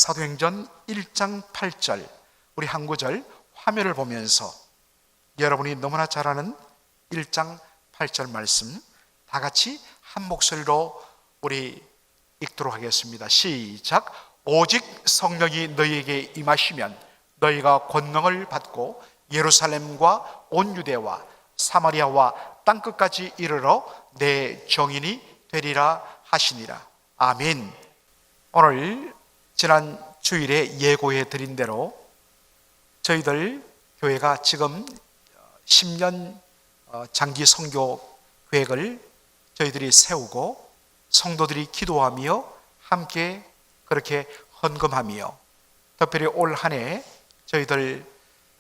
사도행전 1장 8절 우리 한 구절 화면을 보면서 여러분이 너무나 잘 아는 1장 8절 말씀 다 같이 한 목소리로 우리 읽도록 하겠습니다. 시작. 오직 성령이 너희에게 임하시면 너희가 권능을 받고 예루살렘과 온 유대와 사마리아와 땅끝까지 이르러 내 증인이 되리라 하시니라. 아멘. 오늘 지난 주일에 예고해 드린 대로 저희들 교회가 지금 10년 장기 선교 계획을 저희들이 세우고 성도들이 기도하며 함께 그렇게 헌금하며 특별히 올 한 해 저희들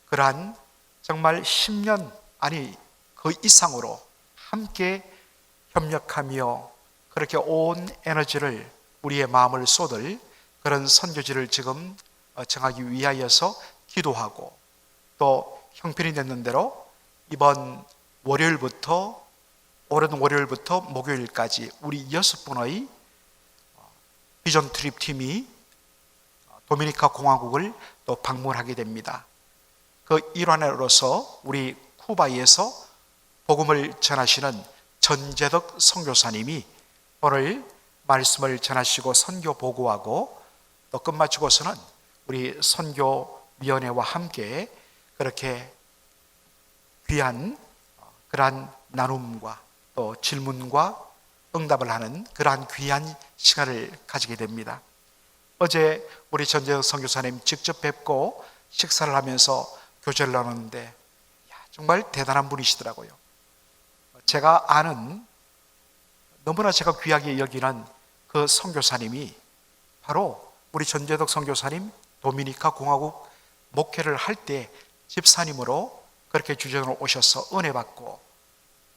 그러한 정말 10년 아니 그 이상으로 함께 협력하며 그렇게 온 에너지를 우리의 마음을 쏟을 그런 선교지를 지금 정하기 위하여서 기도하고 또 형편이 됐는 대로 이번 월요일부터 오는 월요일부터 목요일까지 우리 6분의 비전 트립 팀이 도미니카 공화국을 또 방문하게 됩니다. 그 일환으로서 우리 쿠바에서 복음을 전하시는 전재덕 선교사님이 오늘 말씀을 전하시고 선교 보고하고 또 끝마치고서는 우리 선교위원회와 함께 그렇게 귀한 그러한 나눔과 또 질문과 응답을 하는 그러한 귀한 시간을 가지게 됩니다. 어제 우리 전재덕 선교사님 직접 뵙고 식사를 하면서 교제를 나눴는데 정말 대단한 분이시더라고요. 제가 아는 너무나 제가 귀하게 여기는 그 선교사님이 바로 우리 전재덕 선교사님 도미니카 공화국 목회를 할 때 집사님으로 그렇게 주전으로 오셔서 은혜 받고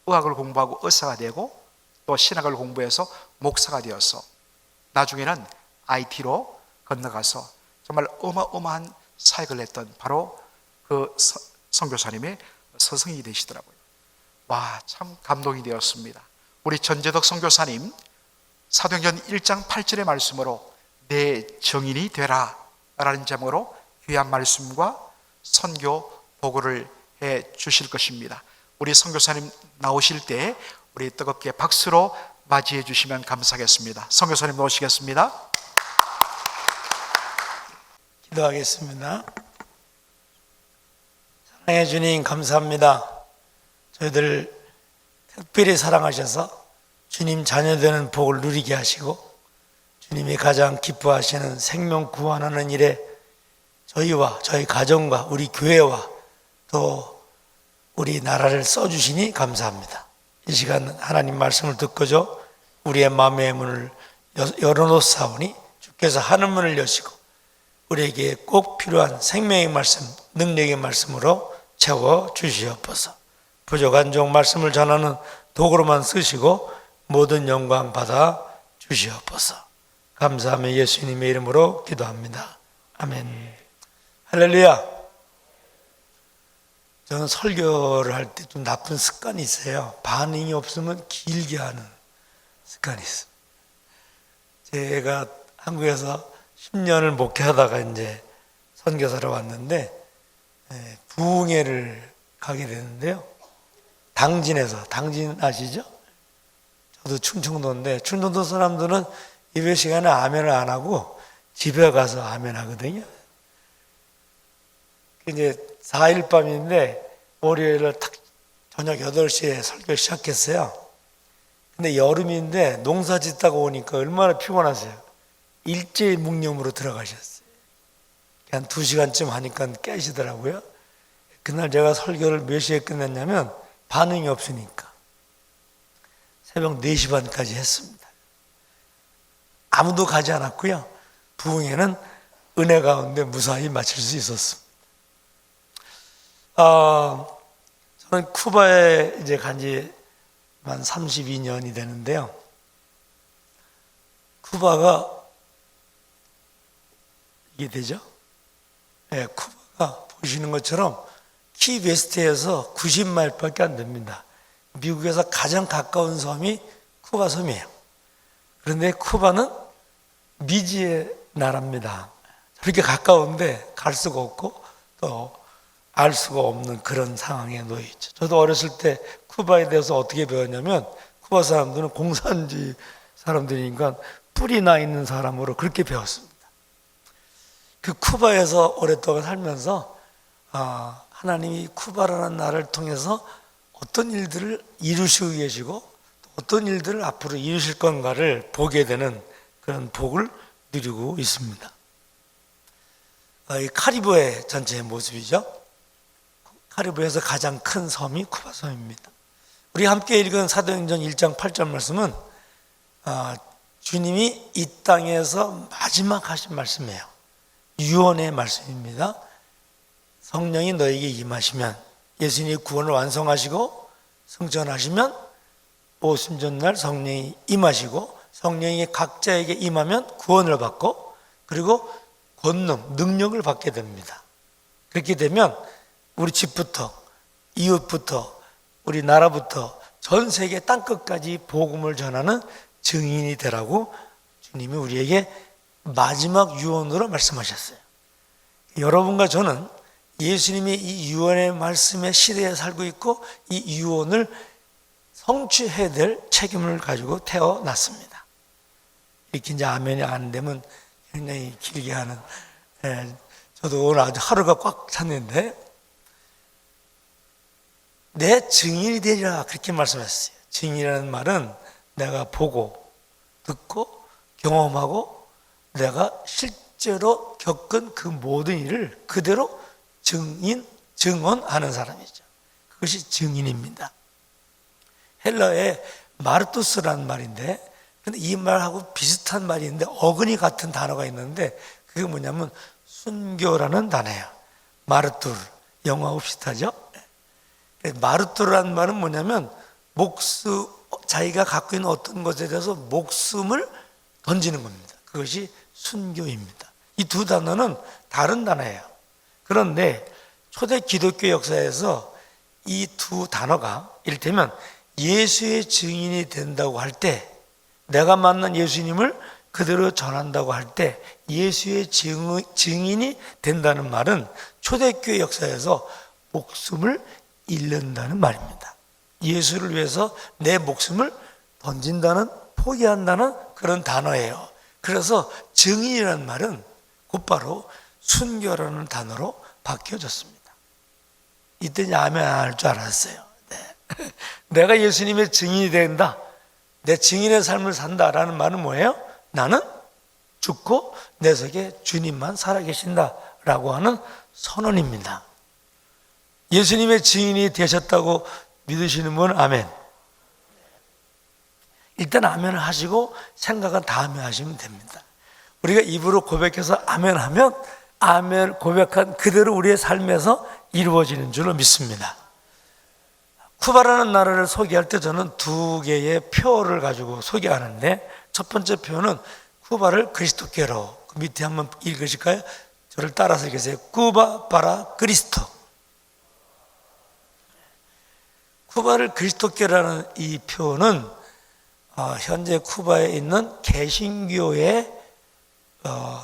의학을 공부하고 의사가 되고 또 신학을 공부해서 목사가 되어서 나중에는 IT로 건너가서 정말 어마어마한 사역을 했던 바로 그 선교사님의 스승이 되시더라고요. 와, 참 감동이 되었습니다. 우리 전재덕 선교사님 사도행전 1장 8절의 말씀으로 내 증인이 되라 라는 제목으로 귀한 말씀과 선교 보고를 해 주실 것입니다. 우리 선교사님 나오실 때 우리 뜨겁게 박수로 맞이해 주시면 감사하겠습니다. 선교사님 나오시겠습니다. 기도하겠습니다. 사랑해 주님 감사합니다. 저희들 특별히 사랑하셔서 주님 자녀되는 복을 누리게 하시고 주님이 가장 기뻐하시는 생명 구원하는 일에 저희와 저희 가정과 우리 교회와 또 우리 나라를 써주시니 감사합니다. 이 시간 하나님 말씀을 듣고죠 우리의 마음의 문을 열어놓사오니 주께서 하늘 문을 여시고 우리에게 꼭 필요한 생명의 말씀, 능력의 말씀으로 채워주시옵소서. 부족한 종 말씀을 전하는 도구로만 쓰시고 모든 영광 받아 주시옵소서. 감사하며 예수님의 이름으로 기도합니다. 아멘. 할렐루야. 저는 설교를 할 때 좀 나쁜 습관이 있어요. 반응이 없으면 길게 하는 습관이 있어요. 제가 한국에서 10년을 목회하다가 이제 선교사로 왔는데 부흥회를 가게 되는데요. 당진 아시죠? 저도 충청도인데 충청도 사람들은 예배 시간에 아멘을 안 하고 집에 가서 아멘 하거든요. 이제 4일 밤인데 월요일을 딱 저녁 8시에 설교를 시작했어요. 근데 여름인데 농사 짓다가 오니까 얼마나 피곤하세요. 일제히 묵념으로 들어가셨어요. 한 2시간쯤 하니까 깨시더라고요. 그날 제가 설교를 몇 시에 끝냈냐면 반응이 없으니까 새벽 4시 반까지 했습니다. 아무도 가지 않았고요. 부흥회는 은혜 가운데 무사히 마칠 수 있었습니다. 저는 쿠바에 이제 간지 한 32년이 되는데요. 쿠바가 이게 되죠? 네, 쿠바가 보시는 것처럼 키베스트에서 90마일밖에 안 됩니다. 미국에서 가장 가까운 섬이 쿠바 섬이에요. 그런데 쿠바는 미지의 나라입니다. 그렇게 가까운데 갈 수가 없고 또 알 수가 없는 그런 상황에 놓여 있죠. 저도 어렸을 때 쿠바에 대해서 어떻게 배웠냐면 쿠바 사람들은 공산주의 사람들이니까 뿌리 나 있는 사람으로 그렇게 배웠습니다. 그 쿠바에서 오랫동안 살면서 하나님이 쿠바라는 나라를 통해서 어떤 일들을 이루시고 계시고 또 어떤 일들을 앞으로 이루실 건가를 보게 되는 그런 복을 누리고 있습니다. 이 카리브해 전체의 모습이죠. 카리브해에서 가장 큰 섬이 쿠바 섬입니다. 우리 함께 읽은 사도행전 1장 8절 말씀은 주님이 이 땅에서 마지막 하신 말씀이에요. 유언의 말씀입니다. 성령이 너에게 임하시면, 예수님이 구원을 완성하시고 승천하시면 오순절날 성령이 임하시고, 성령이 각자에게 임하면 구원을 받고, 그리고 권능, 능력을 받게 됩니다. 그렇게 되면 우리 집부터, 이웃부터, 우리 나라부터 전 세계 땅끝까지 복음을 전하는 증인이 되라고 주님이 우리에게 마지막 유언으로 말씀하셨어요. 여러분과 저는 예수님의 이 유언의 말씀의 시대에 살고 있고 이 유언을 성취해야 될 책임을 가지고 태어났습니다. 이렇게 이제 아멘이 안 되면 굉장히 길게 하는, 저도 오늘 아주 하루가 꽉 찼는데, 내 증인이 되리라 그렇게 말씀하셨어요. 증인이라는 말은 내가 보고 듣고 경험하고 내가 실제로 겪은 그 모든 일을 그대로 증언하는 사람이죠. 그것이 증인입니다. 헬라에 마르투스라는 말인데, 근데 이 말하고 비슷한 말이 있는데 어근이 같은 단어가 있는데 그게 뭐냐면 순교라는 단어예요. 마르투르, 영어하고 비슷하죠? 마르투르라는 말은 뭐냐면 자기가 갖고 있는 어떤 것에 대해서 목숨을 던지는 겁니다. 그것이 순교입니다. 이 두 단어는 다른 단어예요. 그런데 초대 기독교 역사에서 이 두 단어가 이를테면 예수의 증인이 된다고 할 때, 내가 만난 예수님을 그대로 전한다고 할 때 예수의 증인이 된다는 말은 초대교회 역사에서 목숨을 잃는다는 말입니다. 예수를 위해서 내 목숨을 던진다는, 포기한다는 그런 단어예요. 그래서 증인이라는 말은 곧바로 순교라는 단어로 바뀌어졌습니다. 이때 아멘 안 할 줄 알았어요. 네. 내가 예수님의 증인이 된다, 내 증인의 삶을 산다라는 말은 뭐예요? 나는 죽고 내 속에 주님만 살아계신다라고 하는 선언입니다. 예수님의 증인이 되셨다고 믿으시는 분은 아멘. 일단 아멘을 하시고 생각은 다음에 하시면 됩니다. 우리가 입으로 고백해서 아멘 하면 아멘 고백한 그대로 우리의 삶에서 이루어지는 줄로 믿습니다. 쿠바라는 나라를 소개할 때 저는 두 개의 표를 가지고 소개하는데, 첫 번째 표는 쿠바를 그리스도께로, 그 밑에 한번 읽으실까요? 저를 따라서 읽으세요. 쿠바 바라 그리스도. 쿠바를 그리스도께라는 이 표는 현재 쿠바에 있는 개신교의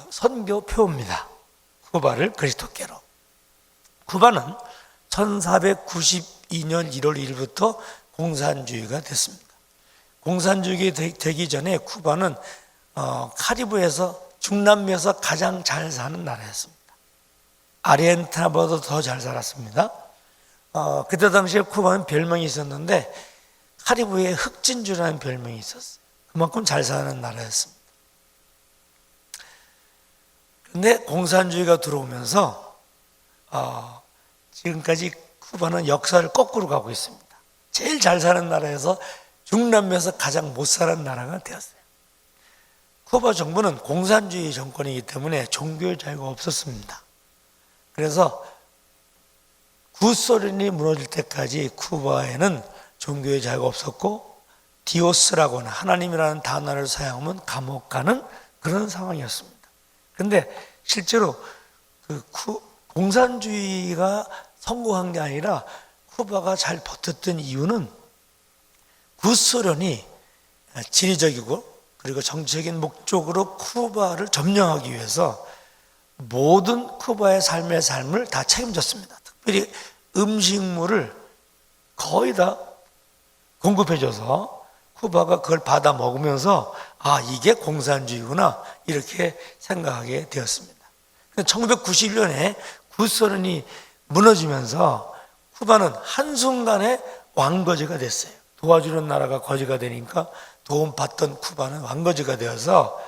선교표입니다. 쿠바를 그리스도께로. 쿠바는 1492년 1월 1일부터 공산주의가 됐습니다. 공산주의가 되기 전에 쿠바는 카리브해에서, 중남미에서 가장 잘 사는 나라였습니다. 아르헨티나보다 더 잘 살았습니다. 그때 당시에 쿠바는 별명이 있었는데 카리브해의 흑진주라는 별명이 있었어요. 그만큼 잘 사는 나라였습니다. 그런데 공산주의가 들어오면서 지금까지 쿠바는 역사를 거꾸로 가고 있습니다. 제일 잘 사는 나라에서 중남미에서 가장 못 사는 나라가 되었어요. 쿠바 정부는 공산주의 정권이기 때문에 종교의 자유가 없었습니다. 그래서 구소련이 무너질 때까지 쿠바에는 종교의 자유가 없었고, 디오스라고 하는 하나님이라는 단어를 사용하면 감옥 가는 그런 상황이었습니다. 그런데 실제로 공산주의가 성공한 게 아니라 쿠바가 잘 버텼던 이유는 구소련이 지리적이고 그리고 정치적인 목적으로 쿠바를 점령하기 위해서 모든 쿠바의 삶을 다 책임졌습니다. 특별히 음식물을 거의 다 공급해줘서 쿠바가 그걸 받아 먹으면서 이게 공산주의구나 이렇게 생각하게 되었습니다. 1991년에 구소련이 무너지면서 쿠바는 한순간에 왕거지가 됐어요. 도와주는 나라가 거지가 되니까 도움받던 쿠바는 왕거지가 되어서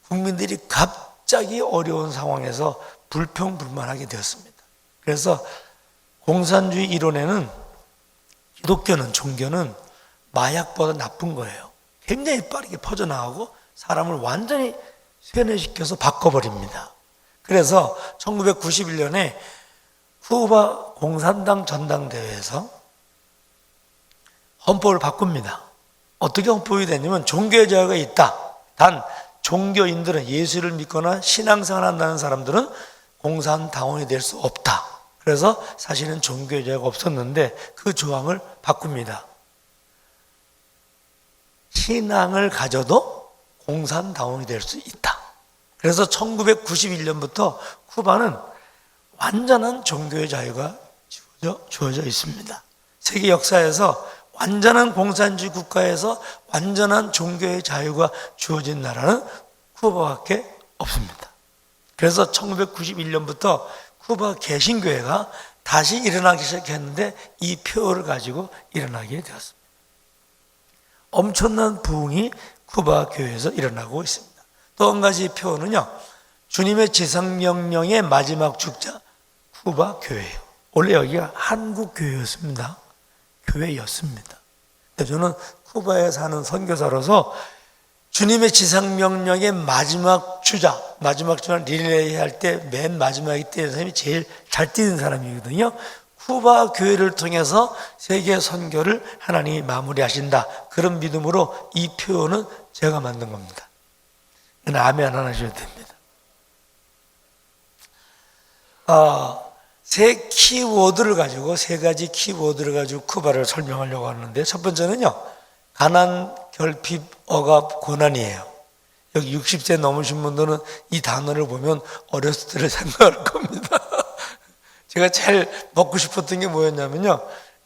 국민들이 갑자기 어려운 상황에서 불평불만하게 되었습니다. 그래서 공산주의 이론에는 기독교는, 종교는 마약보다 나쁜 거예요. 굉장히 빠르게 퍼져나가고 사람을 완전히 세뇌시켜서 바꿔버립니다. 그래서 1991년에 쿠바 공산당 전당대회에서 헌법을 바꿉니다. 어떻게 헌법이 됐냐면 종교의 자유가 있다. 단 종교인들은, 예수를 믿거나 신앙생활 한다는 사람들은 공산당원이 될 수 없다. 그래서 사실은 종교의 자유가 없었는데 그 조항을 바꿉니다. 신앙을 가져도 공산당원이 될 수 있다. 그래서 1991년부터 쿠바는 완전한 종교의 자유가 주어져 있습니다. 세계 역사에서 완전한 공산주의 국가에서 완전한 종교의 자유가 주어진 나라는 쿠바밖에 없습니다. 그래서 1991년부터 쿠바 개신교회가 다시 일어나기 시작했는데 이 표를 가지고 일어나게 되었습니다. 엄청난 부흥이 쿠바 교회에서 일어나고 있습니다. 또 한 가지 표현은요, 주님의 지상명령의 마지막 축자 쿠바 교회예요. 원래 여기가 한국 교회였습니다. 교회였습니다. 근데 저는 쿠바에 사는 선교사로서 주님의 지상명령의 마지막 주자, 마지막 주자 릴레이 할 때 맨 마지막에 뛰는 사람이 제일 잘 뛰는 사람이거든요. 쿠바 교회를 통해서 세계 선교를 하나님이 마무리하신다. 그런 믿음으로 이 표현은 제가 만든 겁니다. 아멘 안 하셔도 됩니다. 세 키워드를 가지고, 세 가지 키워드를 가지고 쿠바를 설명하려고 하는데, 첫 번째는요, 가난, 결핍, 억압, 고난이에요. 여기 60세 넘으신 분들은 이 단어를 보면 어렸을 때를 생각할 겁니다. 제가 제일 먹고 싶었던 게 뭐였냐면요,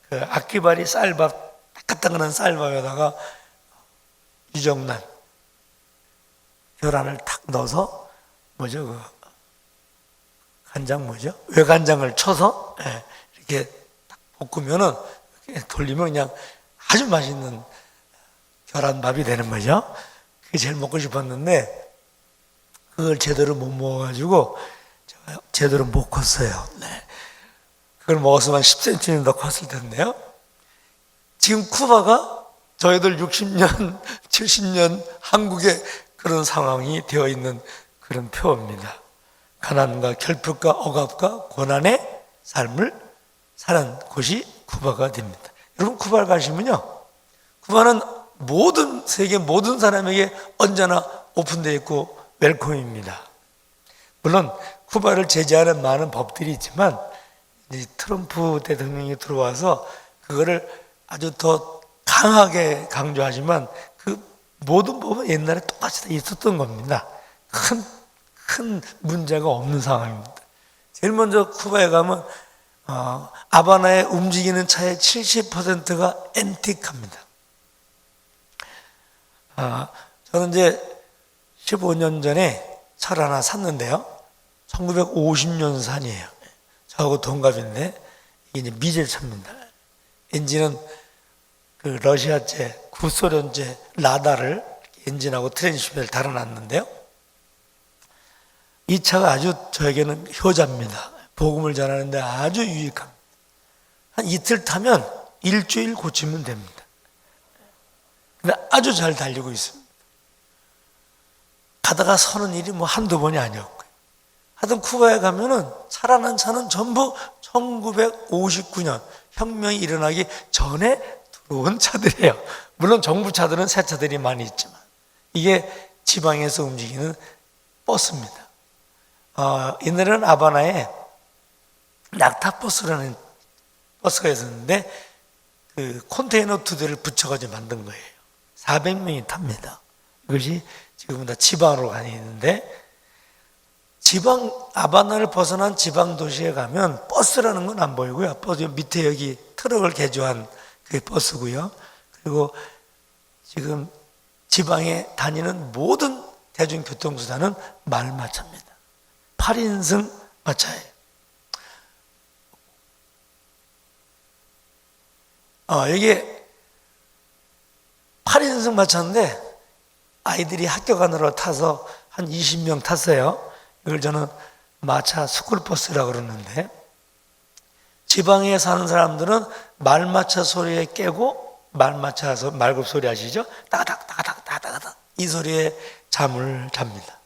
그 아끼바리 쌀밥, 따끈따끈한 쌀밥에다가 유정란, 계란을 탁 넣어서, 간장 외간장을 쳐서 이렇게 딱 볶으면은 이렇게 돌리면 그냥 아주 맛있는 계란밥이 되는 거죠. 그게 제일 먹고 싶었는데 그걸 제대로 못 먹어가지고 제가 제대로 못 컸어요. 그걸 먹었으면 10cm는 더 컸을 텐데요. 지금 쿠바가 저희들 60년, 70년 한국의 그런 상황이 되어 있는 그런 표입니다. 가난과 결핍과 억압과 고난의 삶을 사는 곳이 쿠바가 됩니다. 여러분, 쿠바를 가시면요, 쿠바는 세계 모든 사람에게 언제나 오픈되어 있고 웰컴입니다. 물론 쿠바를 제재하는 많은 법들이 있지만 트럼프 대통령이 들어와서 그거를 아주 더 강하게 강조하지만 그 모든 법은 옛날에 똑같이 다 있었던 겁니다. 큰 문제가 없는 상황입니다. 제일 먼저 쿠바에 가면 아바나에 움직이는 차의 70%가 앤틱합니다. 저는 이제 15년 전에 차를 하나 샀는데요, 1950년산이에요. 저하고 동갑인데 이게 이제 미제 차입니다. 엔진은 그 러시아제, 구소련제 라다를 엔진하고 트랜스미션을 달아놨는데요, 이 차가 아주 저에게는 효자입니다. 복음을 전하는데 아주 유익합니다. 한 이틀 타면 일주일 고치면 됩니다. 근데 아주 잘 달리고 있습니다. 가다가 서는 일이 한두 번이 아니었고요. 하여튼 쿠바에 가면은 차라는 차는 전부 1959년 혁명이 일어나기 전에 들어온 차들이에요. 물론 정부 차들은 새 차들이 많이 있지만 이게 지방에서 움직이는 버스입니다. 옛날에는 아바나에 낙타버스라는 버스가 있었는데 그 컨테이너 2대를 붙여가지고 만든 거예요. 400명이 탑니다. 이것이 지금은 다 지방으로 다니는데 지방 아바나를 벗어난 지방 도시에 가면 버스라는 건 안 보이고요. 버스 밑에 여기 트럭을 개조한 그 버스고요. 그리고 지금 지방에 다니는 모든 대중교통수단은 말마차입니다. 8인승 마차예요. 이게 8인승 마차인데 아이들이 학교 가느라 타서 한 20명 탔어요. 이걸 저는 마차 스쿨버스라고 그러는데, 지방에 사는 사람들은 말마차 소리에 깨고, 말마차에서 말굽 소리 아시죠? 따가닥 따가닥 따가닥 이 소리에 잠을 잡니다.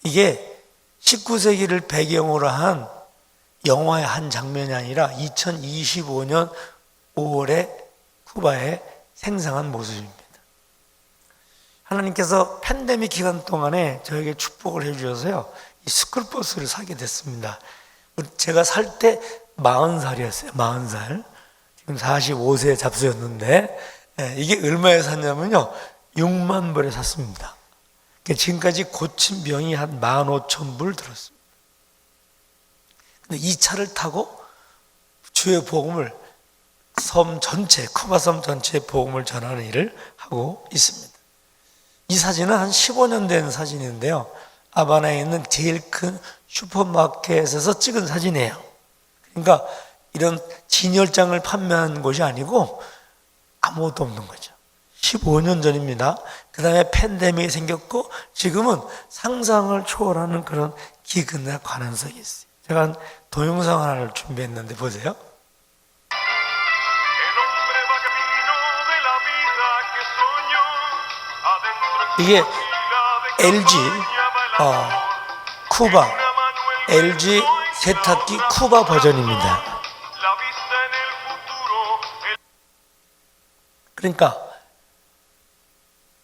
이게 19세기를 배경으로 한 영화의 한 장면이 아니라 2025년 5월에 쿠바에 생생한 모습입니다. 하나님께서 팬데믹 기간 동안에 저에게 축복을 해주셔서요, 이 스쿨버스를 사게 됐습니다. 제가 살 때 40살이었어요. 40살. 지금 45세 잡수였는데, 이게 얼마에 샀냐면요, 6만 불에 샀습니다. 지금까지 고친 병이 한 15,000불 들었습니다. 근데 이 차를 타고 주의 복음을 섬 전체, 쿠바 섬 전체에 복음을 전하는 일을 하고 있습니다. 이 사진은 한 15년 된 사진인데요, 아바나에 있는 제일 큰 슈퍼마켓에서 찍은 사진이에요. 그러니까 이런 진열장을 판매한 곳이 아니고 아무것도 없는 거죠. 15년 전입니다. 그 다음에 팬데믹이 생겼고, 지금은 상상을 초월하는 그런 기근에 관한 적이 있어요. 제가 동영상 하나를 준비했는데 보세요. 이게 LG 쿠바 LG 세탁기 쿠바 버전입니다. 그러니까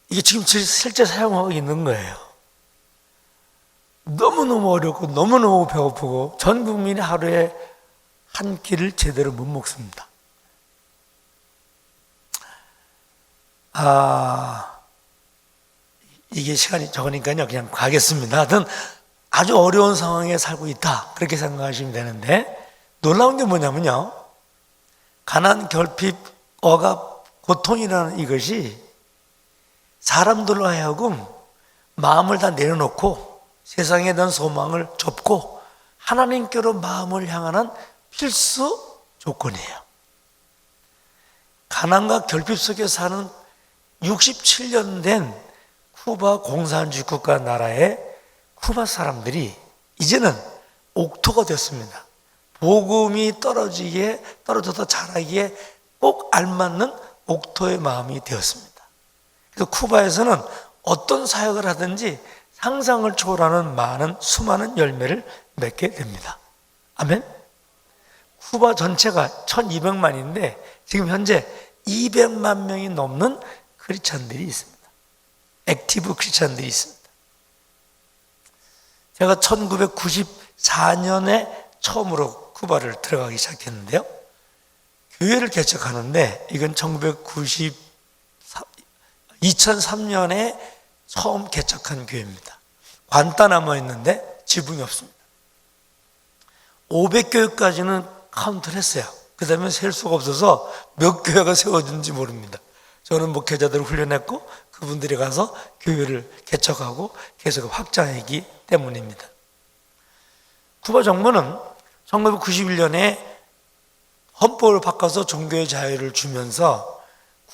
이게 지금 실제 사용하고 있는 거예요. 너무너무 어렵고 너무너무 배고프고 전 국민이 하루에 한 끼를 제대로 못 먹습니다. 이게 시간이 적으니까요, 그냥 가겠습니다. 하여튼 아주 어려운 상황에 살고 있다, 그렇게 생각하시면 되는데, 놀라운 게 뭐냐면요, 가난, 결핍, 억압, 고통이라는 이것이 사람들로 하여금 마음을 다 내려놓고 세상에 대한 소망을 접고 하나님께로 마음을 향하는 필수 조건이에요. 가난과 결핍 속에 사는 67년 된 쿠바 공산주의 국가 나라의 쿠바 사람들이 이제는 옥토가 됐습니다. 복음이 떨어져서 자라기에 꼭 알맞는 옥토의 마음이 되었습니다. 그래서 쿠바에서는 어떤 사역을 하든지 상상을 초월하는 수많은 열매를 맺게 됩니다. 아멘? 쿠바 전체가 1200만인데 지금 현재 200만 명이 넘는 크리스찬들이 있습니다. 액티브 크리스찬들이 있습니다. 제가 1994년에 처음으로 쿠바를 들어가기 시작했는데요, 교회를 개척하는데 이건 2003년에 처음 개척한 교회입니다. 관따나무 있는데 지붕이 없습니다. 500교회까지는 카운트를 했어요. 그 다음에 셀 수가 없어서 몇 교회가 세워진지 모릅니다. 저는 목회자들을 훈련했고 그분들이 가서 교회를 개척하고 계속 확장하기 때문입니다. 쿠바 정부는 1991년에 헌법을 바꿔서 종교의 자유를 주면서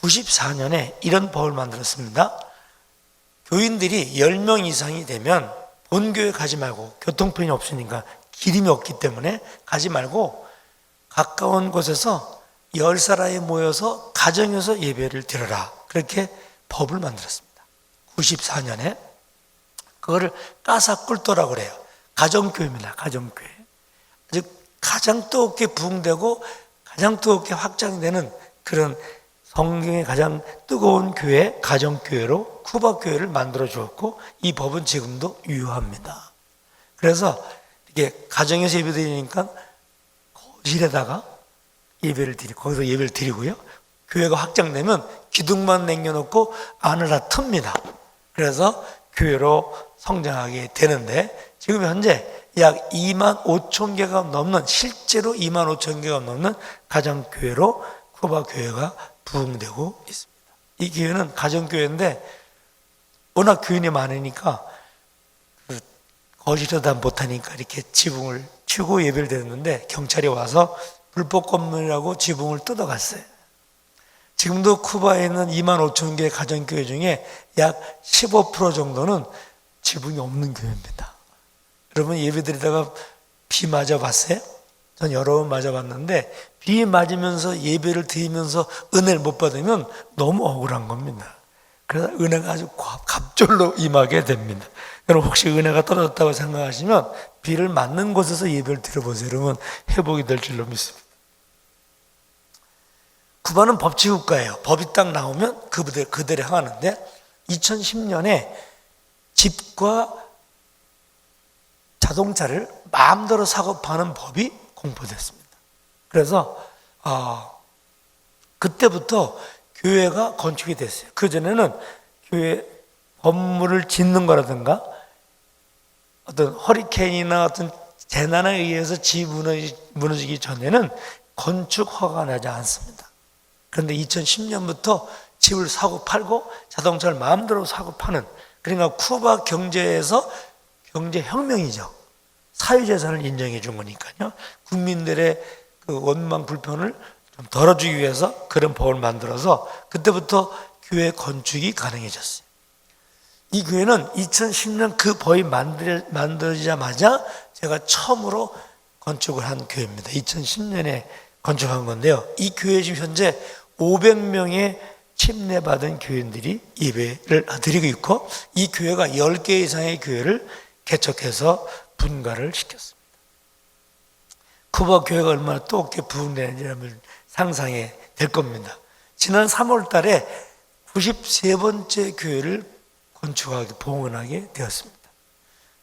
94년에 이런 법을 만들었습니다. 교인들이 10명 이상이 되면 본교회 가지 말고, 교통편이 없으니까 기름이 없기 때문에 가지 말고 가까운 곳에서 10사람이 모여서 가정에서 예배를 드려라, 그렇게 법을 만들었습니다. 94년에 그거를 까사꿀도라고 그래요. 가정교회입니다. 가정교회. 아주 가장 뜨겁게 부흥되고 가장 뜨겁게 확장되는 그런 성경의 가장 뜨거운 교회, 가정교회로 쿠바 교회를 만들어 주었고, 이 법은 지금도 유효합니다. 그래서 이게 가정에서 예배 드리니까 거실에다가 예배를 드리고, 거기서 예배를 드리고요, 교회가 확장되면 기둥만 남겨놓고 안을 다 틉니다. 그래서 교회로 성장하게 되는데, 지금 현재 약 2만 5천 개가 넘는, 실제로 2만 5천 개가 넘는 가정교회로 쿠바 교회가 부흥되고 있습니다. 이 교회는 가정교회인데 워낙 교인이 많으니까 거실에도 다 못하니까 이렇게 지붕을 치고 예배를 드렸는데, 경찰이 와서 불법 건물이라고 지붕을 뜯어갔어요. 지금도 쿠바에 있는 2만 5천 개의 가정교회 중에 약 15% 정도는 지붕이 없는 교회입니다. 여러분, 예배 드리다가 비 맞아봤어요? 전 여러 번 맞아봤는데, 비 맞으면서 예배를 드리면서 은혜를 못 받으면 너무 억울한 겁니다. 그래서 은혜가 아주 갑절로 임하게 됩니다. 여러분, 혹시 은혜가 떨어졌다고 생각하시면 비를 맞는 곳에서 예배를 드려보세요. 여러분, 회복이 될 줄로 믿습니다. 쿠바는 법치국가예요. 법이 딱 나오면 그대로 행하는데, 2010년에 집과 자동차를 마음대로 사고 파는 법이 공포됐습니다. 그래서 그때부터 교회가 건축이 됐어요. 그전에는 교회 건물을 짓는 거라든가 어떤 허리케인이나 어떤 재난에 의해서 집이 무너지기 전에는 건축 허가가 나지 않습니다. 그런데 2010년부터 집을 사고 팔고 자동차를 마음대로 사고 파는, 그러니까 쿠바 경제에서 경제혁명이죠. 사유재산을 인정해 준 거니까요. 국민들의 그 원망 불편을 좀 덜어주기 위해서 그런 법을 만들어서 그때부터 교회 건축이 가능해졌어요. 이 교회는 2010년 그 법이 만들어지자마자 제가 처음으로 건축을 한 교회입니다. 2010년에 건축한 건데요. 이 교회 지금 현재 500명의 침례받은 교인들이 예배를 드리고 있고, 이 교회가 10개 이상의 교회를 개척해서 분가를 시켰습니다. 쿠바 교회가 얼마나 또 어떻게 부흥되는지 여러분 상상이 될 겁니다. 지난 3월 달에 93번째 교회를 건축하게, 봉헌하게 되었습니다.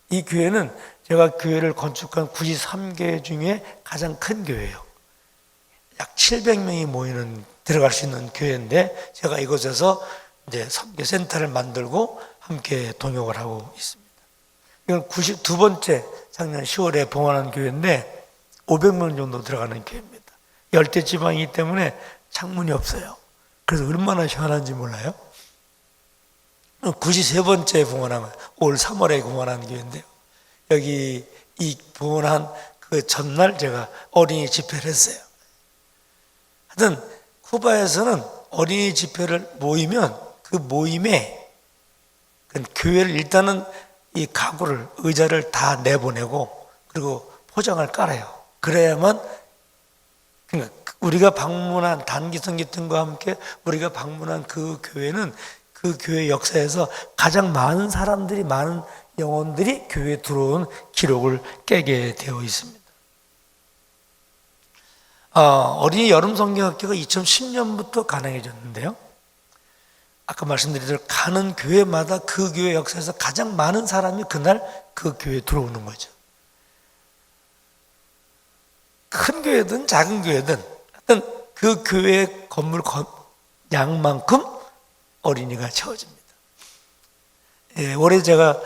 이 교회는 제가 교회를 건축한 93개 중에 가장 큰 교회예요. 약 700명이 들어갈 수 있는 교회인데, 제가 이곳에서 이제 선교센터를 만들고 함께 동역을 하고 있습니다. 이건 92번째 작년 10월에 봉헌한 교회인데 500명 정도 들어가는 교회입니다. 열대 지방이기 때문에 창문이 없어요. 그래서 얼마나 시원한지 몰라요. 93번째 봉헌한, 올 3월에 봉헌한 교회인데요. 여기 이 봉헌한 그 전날 제가 어린이 집회를 했어요. 하여튼 쿠바에서는 어린이 집회를 모이면 그 모임에 그 교회를 일단은 이 가구를, 의자를 다 내보내고 그리고 포장을 깔아요. 그래야만, 그러니까 우리가 방문한 단기성기팀과 함께 우리가 방문한 그 교회는 그 교회 역사에서 가장 많은 사람들이, 많은 영혼들이 교회에 들어온 기록을 깨게 되어 있습니다. 어린이 여름 성경학교가 2010년부터 가능해졌는데요. 아까 말씀드린 대로 가는 교회마다 그 교회 역사에서 가장 많은 사람이 그날 그 교회에 들어오는 거죠. 큰 교회든 작은 교회든 하여튼 그 교회 건물 양만큼 어린이가 채워집니다. 예, 올해 제가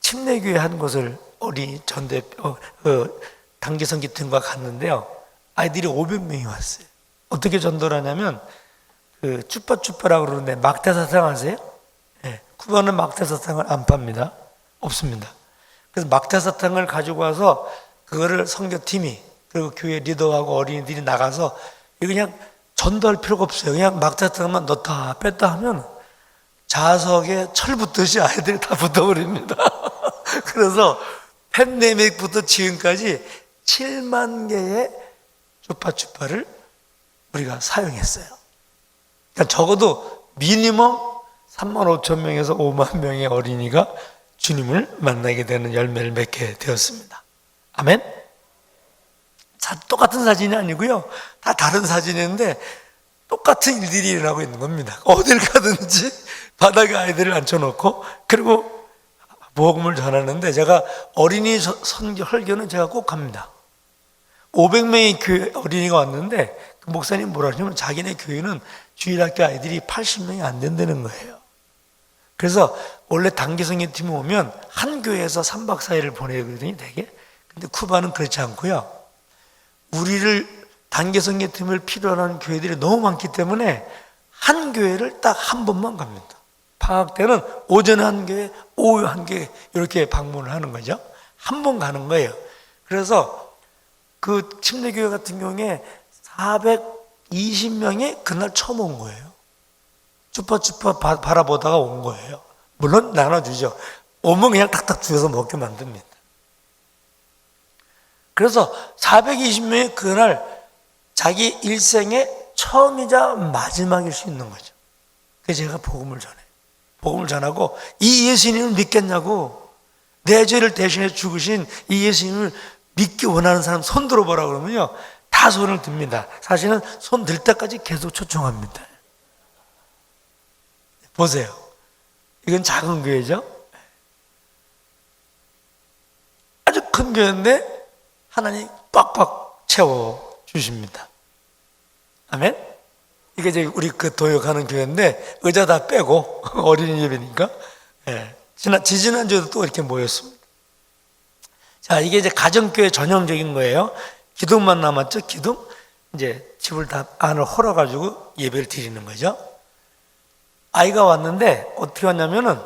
침례교회 한 곳을 어린이 단기성기팀과 갔는데요. 아이들이 500명이 왔어요. 어떻게 전도를 하냐면 그 쭈빠쭈빠라고 그러는데, 막대사탕 아세요? 네, 쿠바는 막대사탕을 안 팝니다. 없습니다. 그래서 막대사탕을 가지고 와서 그거를 선교팀이, 그리고 교회 리더하고 어린이들이 나가서 그냥 전도할 필요가 없어요. 그냥 막대사탕만 넣다 뺐다 하면 자석에 철 붙듯이 아이들이 다 붙어버립니다. 그래서 팬데믹부터 지금까지 7만 개의 쭈빠쭈빠를 우리가 사용했어요. 그러니까 적어도 미니멈 3만 5천 명에서 5만 명의 어린이가 주님을 만나게 되는 열매를 맺게 되었습니다. 아멘? 똑같은 사진이 아니고요. 다 다른 사진인데 똑같은 일들이 일어나고 있는 겁니다. 어딜 가든지 바닥에 아이들을 앉혀놓고, 그리고 복음을 전하는데, 제가 어린이 선교 설교는 제가 꼭 합니다. 500명의 교회 어린이가 왔는데 그 목사님 뭐라 하냐면 자기네 교회는 주일학교 아이들이 80명이 안 된다는 거예요. 그래서 원래 단기성의 팀이 오면 한 교회에서 3박 4일을 보내거든요, 되게. 근데 쿠바는 그렇지 않고요. 우리를 단기성의 팀을 필요로 하는 교회들이 너무 많기 때문에 한 교회를 딱 한 번만 갑니다. 방학 때는 오전에 한 교회, 오후에 한 교회 이렇게 방문을 하는 거죠. 한 번 가는 거예요. 그래서 그 침례교회 같은 경우에 420명이 그날 처음 온 거예요. 쭈뼛쭈뼛 바라보다가 온 거예요. 물론 나눠주죠. 오면 그냥 탁탁 주워서 먹게 만듭니다. 그래서 420명이 그날 자기 일생의 처음이자 마지막일 수 있는 거죠. 그래서 제가 복음을 전해요. 복음을 전하고 이 예수님을 믿겠냐고, 내 죄를 대신해 죽으신 이 예수님을 믿기 원하는 사람 손 들어보라 그러면요, 다 손을 듭니다. 사실은 손 들 때까지 계속 초청합니다. 보세요. 이건 작은 교회죠. 아주 큰 교회인데 하나님 빡빡 채워 주십니다. 아멘. 이게 이제 우리 그 도역하는 교회인데 의자 다 빼고 어린이 예배니까. 예. 지지난주에도 또 이렇게 모였습니다. 자, 이게 이제 가정교회 전형적인 거예요. 기둥만 남았죠. 기둥. 이제 집을 다 안을 헐어가지고 예배를 드리는 거죠. 아이가 왔는데 어떻게 왔냐면은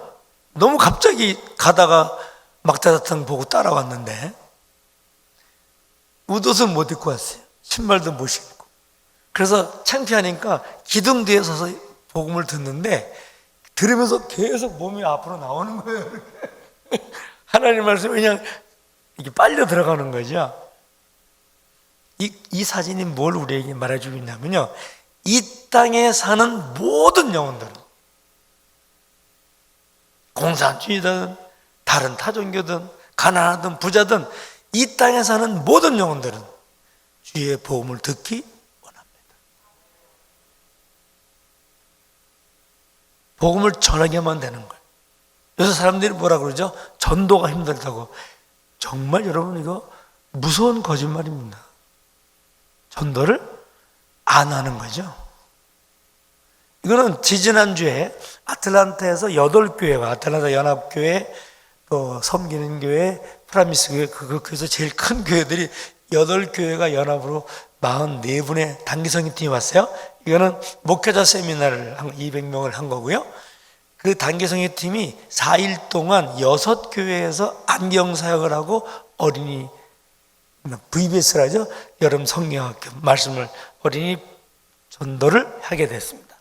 너무 갑자기 가다가 막대사탕 보고 따라왔는데 웃옷은 못 입고 왔어요. 신발도 못 신고. 그래서 창피하니까 기둥 뒤에 서서 복음을 듣는데 들으면서 계속 몸이 앞으로 나오는 거예요. 하나님 말씀이 그냥 이게 빨려 들어가는 거죠. 이 사진이 뭘 우리에게 말해주고 있냐면요, 이 땅에 사는 모든 영혼들은, 공산주의든 다른 타종교든 가난하든 부자든 이 땅에 사는 모든 영혼들은 주의 복음을 듣기 원합니다. 복음을 전하게만 되는 거예요. 요새 사람들이 뭐라 그러죠? 전도가 힘들다고. 정말 여러분, 이거 무서운 거짓말입니다. 전도를 안 하는 거죠. 이거는 지지난주에 아틀란타에서 8교회가, 아틀란타 연합교회, 또 섬기는 교회, 프라미스 교회, 그래서 제일 큰 교회들이 8교회가 연합으로 44분의 단기성의 팀이 왔어요. 이거는 목회자 세미나를 200명을 한 거고요. 그 단기성의 팀이 4일 동안 6교회에서 안경 사역을 하고 어린이 VBS라죠. 여름 성경학교 말씀을 어린이 전도를 하게 됐습니다.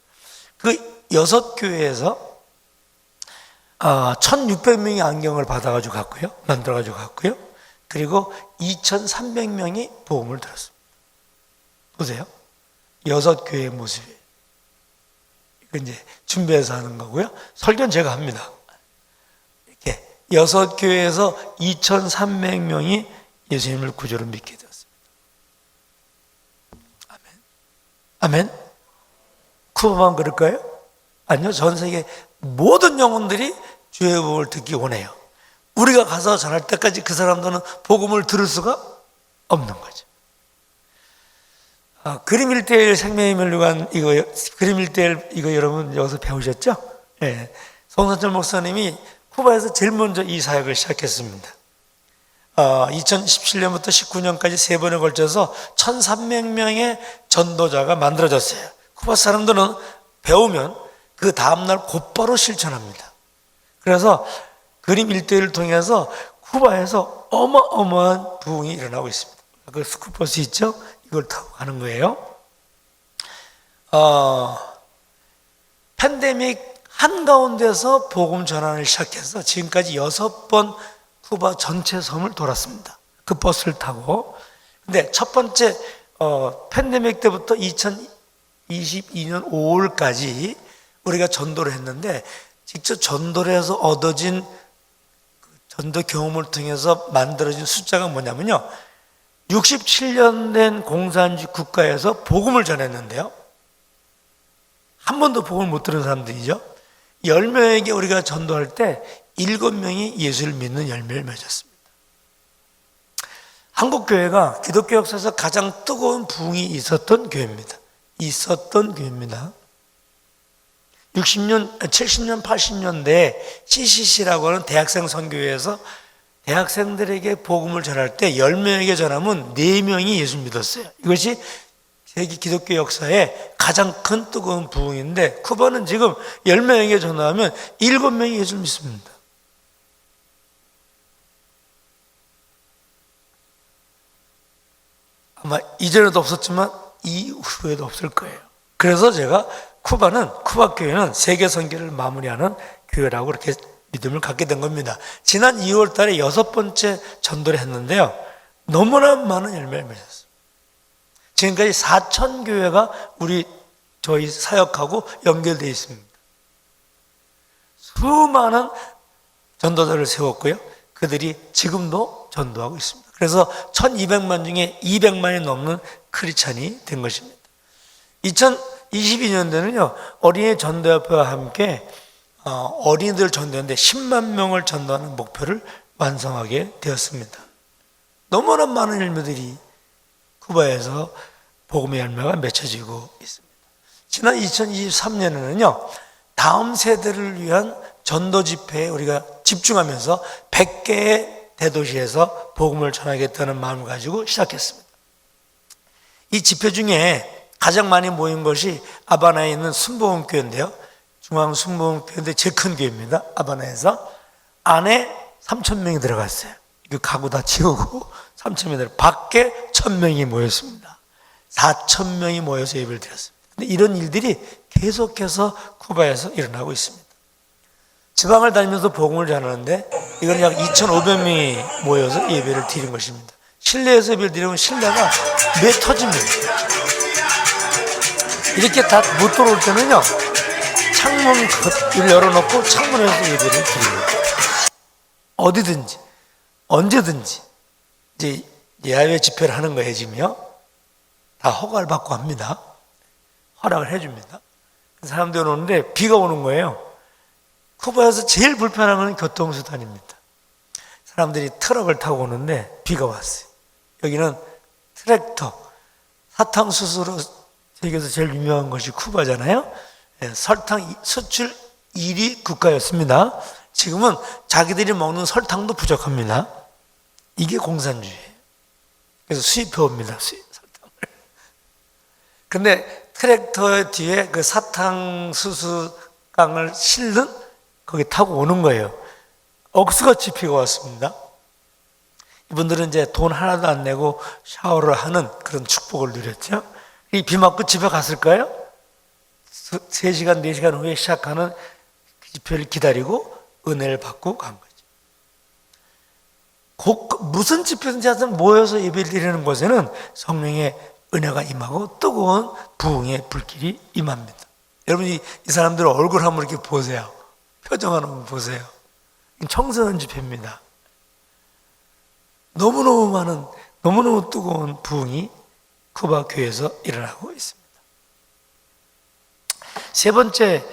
그 6교회에서 1600명이 안경을 받아가지고 갔고요. 만들어가지고 갔고요. 그리고 2300명이 복음을 들었습니다. 보세요. 6교회의 모습이에요. 이거 이제 준비해서 하는 거고요. 설교는 제가 합니다. 이렇게 6교회에서 2300명이 예수님을 구주로 믿게 되었습니다. 아멘. 아멘. 쿠바만 그럴까요? 아니요. 전 세계 모든 영혼들이 주의 복음을 듣기 원해요. 우리가 가서 전할 때까지 그 사람들은 복음을 들을 수가 없는 거죠. 그림 1:1 생명의 멸류관, 그림 1:1 이거 여러분 여기서 배우셨죠? 예. 송선철 목사님이 쿠바에서 제일 먼저 이 사역을 시작했습니다. 2017년부터 19년까지 3번에 걸쳐서 1300명의 전도자가 만들어졌어요. 쿠바 사람들은 배우면 그 다음날 곧바로 실천합니다. 그래서 그림 1:1을 통해서 쿠바에서 어마어마한 부흥이 일어나고 있습니다. 그 스쿠버스 있죠? 이걸 타고 가는 거예요. 팬데믹 한가운데서 복음 전환을 시작해서 지금까지 6번 쿠바 전체 섬을 돌았습니다. 그 버스를 타고. 근데 첫 번째 팬데믹 때부터 2022년 5월까지 우리가 전도를 했는데, 직접 전도를 해서 얻어진 전도 경험을 통해서 만들어진 숫자가 뭐냐면요, 67년 된 공산주의 국가에서 복음을 전했는데요, 한 번도 복음을 못 들은 사람들이죠. 10명에게 우리가 전도할 때 7명이 예수를 믿는 열매를 맺었습니다. 한국교회가 기독교 역사에서 가장 뜨거운 부흥이 있었던 교회입니다. 60년, 70년, 80년대에 CCC라고 하는 대학생 선교회에서 대학생들에게 복음을 전할 때 10명에게 전하면 4명이 예수 믿었어요. 이것이 세계 기독교 역사에 가장 큰 뜨거운 부흥인데, 쿠바는 지금 10명에게 전하면 7명이 예수를 믿습니다. 아마 이전에도 없었지만 이후에도 없을 거예요. 그래서 제가 쿠바 교회는 세계 선교를 마무리하는 교회라고 이렇게 믿음을 갖게 된 겁니다. 지난 2월 달에 6번째 전도를 했는데요. 너무나 많은 열매를 맺었어요. 지금까지 4,000교회가 저희 사역하고 연결되어 있습니다. 수많은 전도자를 세웠고요. 그들이 지금도 전도하고 있습니다. 그래서 1,200만 중에 200만이 넘는 크리스찬이 된 것입니다. 2022년도에는요, 어린이 전도협회와 함께 어린이들 전도하는데 10만 명을 전도하는 목표를 완성하게 되었습니다. 너무나 많은 열매들이 쿠바에서 복음의 열매가 맺혀지고 있습니다. 지난 2023년에는요, 다음 세대를 위한 전도 집회에 우리가 집중하면서 100개의 대도시에서 복음을 전하겠다는 마음을 가지고 시작했습니다. 이 집회 중에 가장 많이 모인 것이 아바나에 있는 순복음교회인데요. 중앙 순복음교회인데 제일 큰 교회입니다. 아바나에서 안에 3,000명이 들어갔어요. 그 가구 다 치우고 3,000명이 들어 밖에 1,000명이 모였습니다. 4,000명이 모여서 예배를 드렸습니다. 근데 이런 일들이 계속해서 쿠바에서 일어나고 있습니다. 지방을 다니면서 복음을 전하는데 이건 약 2,500명이 모여서 예배를 드린 것입니다. 실내에서 예배를 드리면 실내가 매 터집니다. 이렇게 다 못 들어올 때는요, 창문을 열어놓고 창문에서 예배를 드립니다. 어디든지 언제든지 이제 야외 집회를 하는 거예요. 지금요, 다 허가를 받고 합니다. 허락을 해줍니다. 사람들이 오는데 비가 오는 거예요. 쿠바에서 제일 불편한 건 교통수단입니다. 사람들이 트럭을 타고 오는데 비가 왔어요. 여기는 트랙터, 사탕수수로 세계에서 제일 유명한 것이 쿠바잖아요. 설탕 수출 1위 국가였습니다. 지금은 자기들이 먹는 설탕도 부족합니다. 이게 공산주의예요. 그래서 수입해 옵니다. 설탕을. 근데 트랙터 뒤에 그 사탕수수깡을 실는 거기 타고 오는 거예요. 억수같이 비가 왔습니다. 이분들은 이제 돈 하나도 안 내고 샤워를 하는 그런 축복을 누렸죠. 이 비 맞고 집에 갔을까요? 3시간, 4시간 후에 시작하는 그 집회를 기다리고 은혜를 받고 간 거죠. 무슨 집회든지 하여튼 모여서 예배를 드리는 곳에는 성령의 은혜가 임하고 뜨거운 부흥의 불길이 임합니다. 여러분, 이 사람들 얼굴 한번 이렇게 보세요. 표정 한번 보세요. 청소년 집회입니다. 너무너무 뜨거운 부흥이 쿠바 교회에서 일어나고 있습니다. 세 번째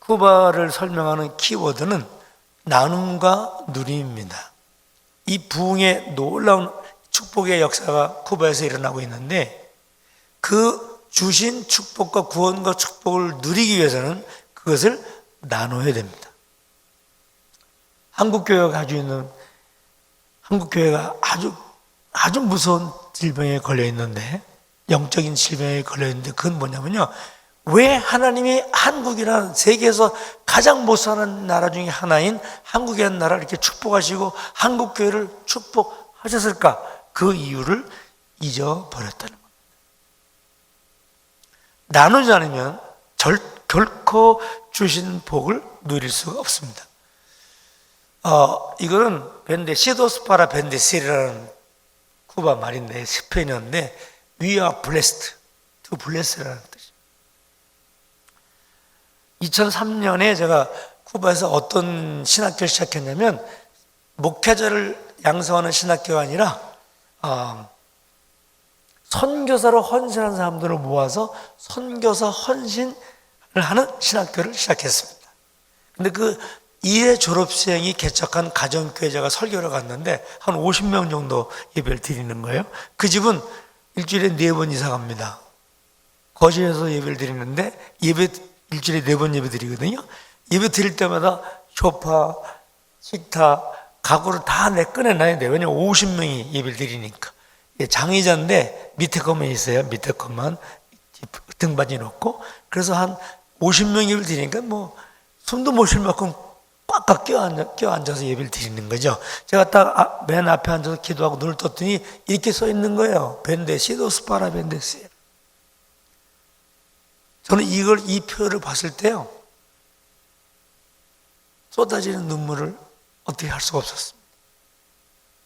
쿠바를 설명하는 키워드는 나눔과 누림입니다. 이 부흥의 놀라운 축복의 역사가 쿠바에서 일어나고 있는데, 그 주신 축복과 구원과 축복을 누리기 위해서는 그것을 나눠야 됩니다. 한국교회가 아주 무서운 질병에 걸려 있는데, 영적인 질병에 걸려 있는데, 그건 뭐냐면요, 왜 하나님이 한국이라는 세계에서 가장 못 사는 나라 중에 하나인 한국이라는 나라를 이렇게 축복하시고 한국교회를 축복하셨을까? 그 이유를 잊어버렸다는 겁니다. 나누지 않으면 결코 주신 복을 누릴 수가 없습니다. 이거는 시도스파라 벤데시라는 쿠바 말인데, 스페인어인데, We are blessed to bless라는 뜻입니다. 2003년에 제가 쿠바에서 어떤 신학교를 시작했냐면, 목회자를 양성하는 신학교가 아니라 선교사로 헌신하는 사람들을 모아서 선교사 헌신을 하는 신학교를 시작했습니다. 근데 그 2회 졸업생이 개척한 가정교회자가 설교를 갔는데 한 50명 정도 예배를 드리는 거예요. 그 집은 일주일에 4번 이상 갑니다. 거실에서 예배를 드리는데 일주일에 4번 예배 드리거든요. 예배 드릴 때마다 소파, 식탁, 가구를 다 내 꺼내놔야 돼요. 왜냐면 50명이 예배를 드리니까. 장의자인데 밑에 것만 있어요. 밑에 것만 등받이 놓고. 그래서 한 50명 예배를 드리니까 뭐 숨도 못 쉴 만큼 꽉꽉 껴앉아서 예배를 드리는 거죠. 제가 딱 맨 앞에 앉아서 기도하고 눈을 떴더니 이렇게 써 있는 거예요. 벤데시도스 파라 벤데시. 저는 이 표를 봤을 때요, 쏟아지는 눈물을 어떻게 할 수가 없었습니다.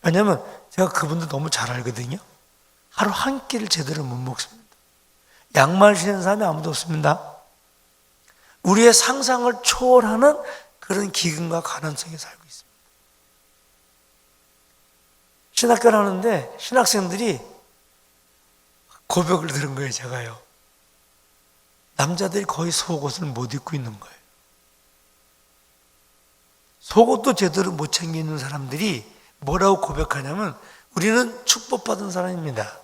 왜냐하면 제가 그분들 너무 잘 알거든요. 하루 한 끼를 제대로 못 먹습니다. 양말 신는 사람이 아무도 없습니다. 우리의 상상을 초월하는 그런 기근과 가난성에 살고 있습니다. 신학교를 하는데 신학생들이 고백을 들은 거예요. 제가요, 남자들이 거의 속옷을 못 입고 있는 거예요. 속옷도 제대로 못 챙겨 입는 사람들이 뭐라고 고백하냐면, 우리는 축복받은 사람입니다.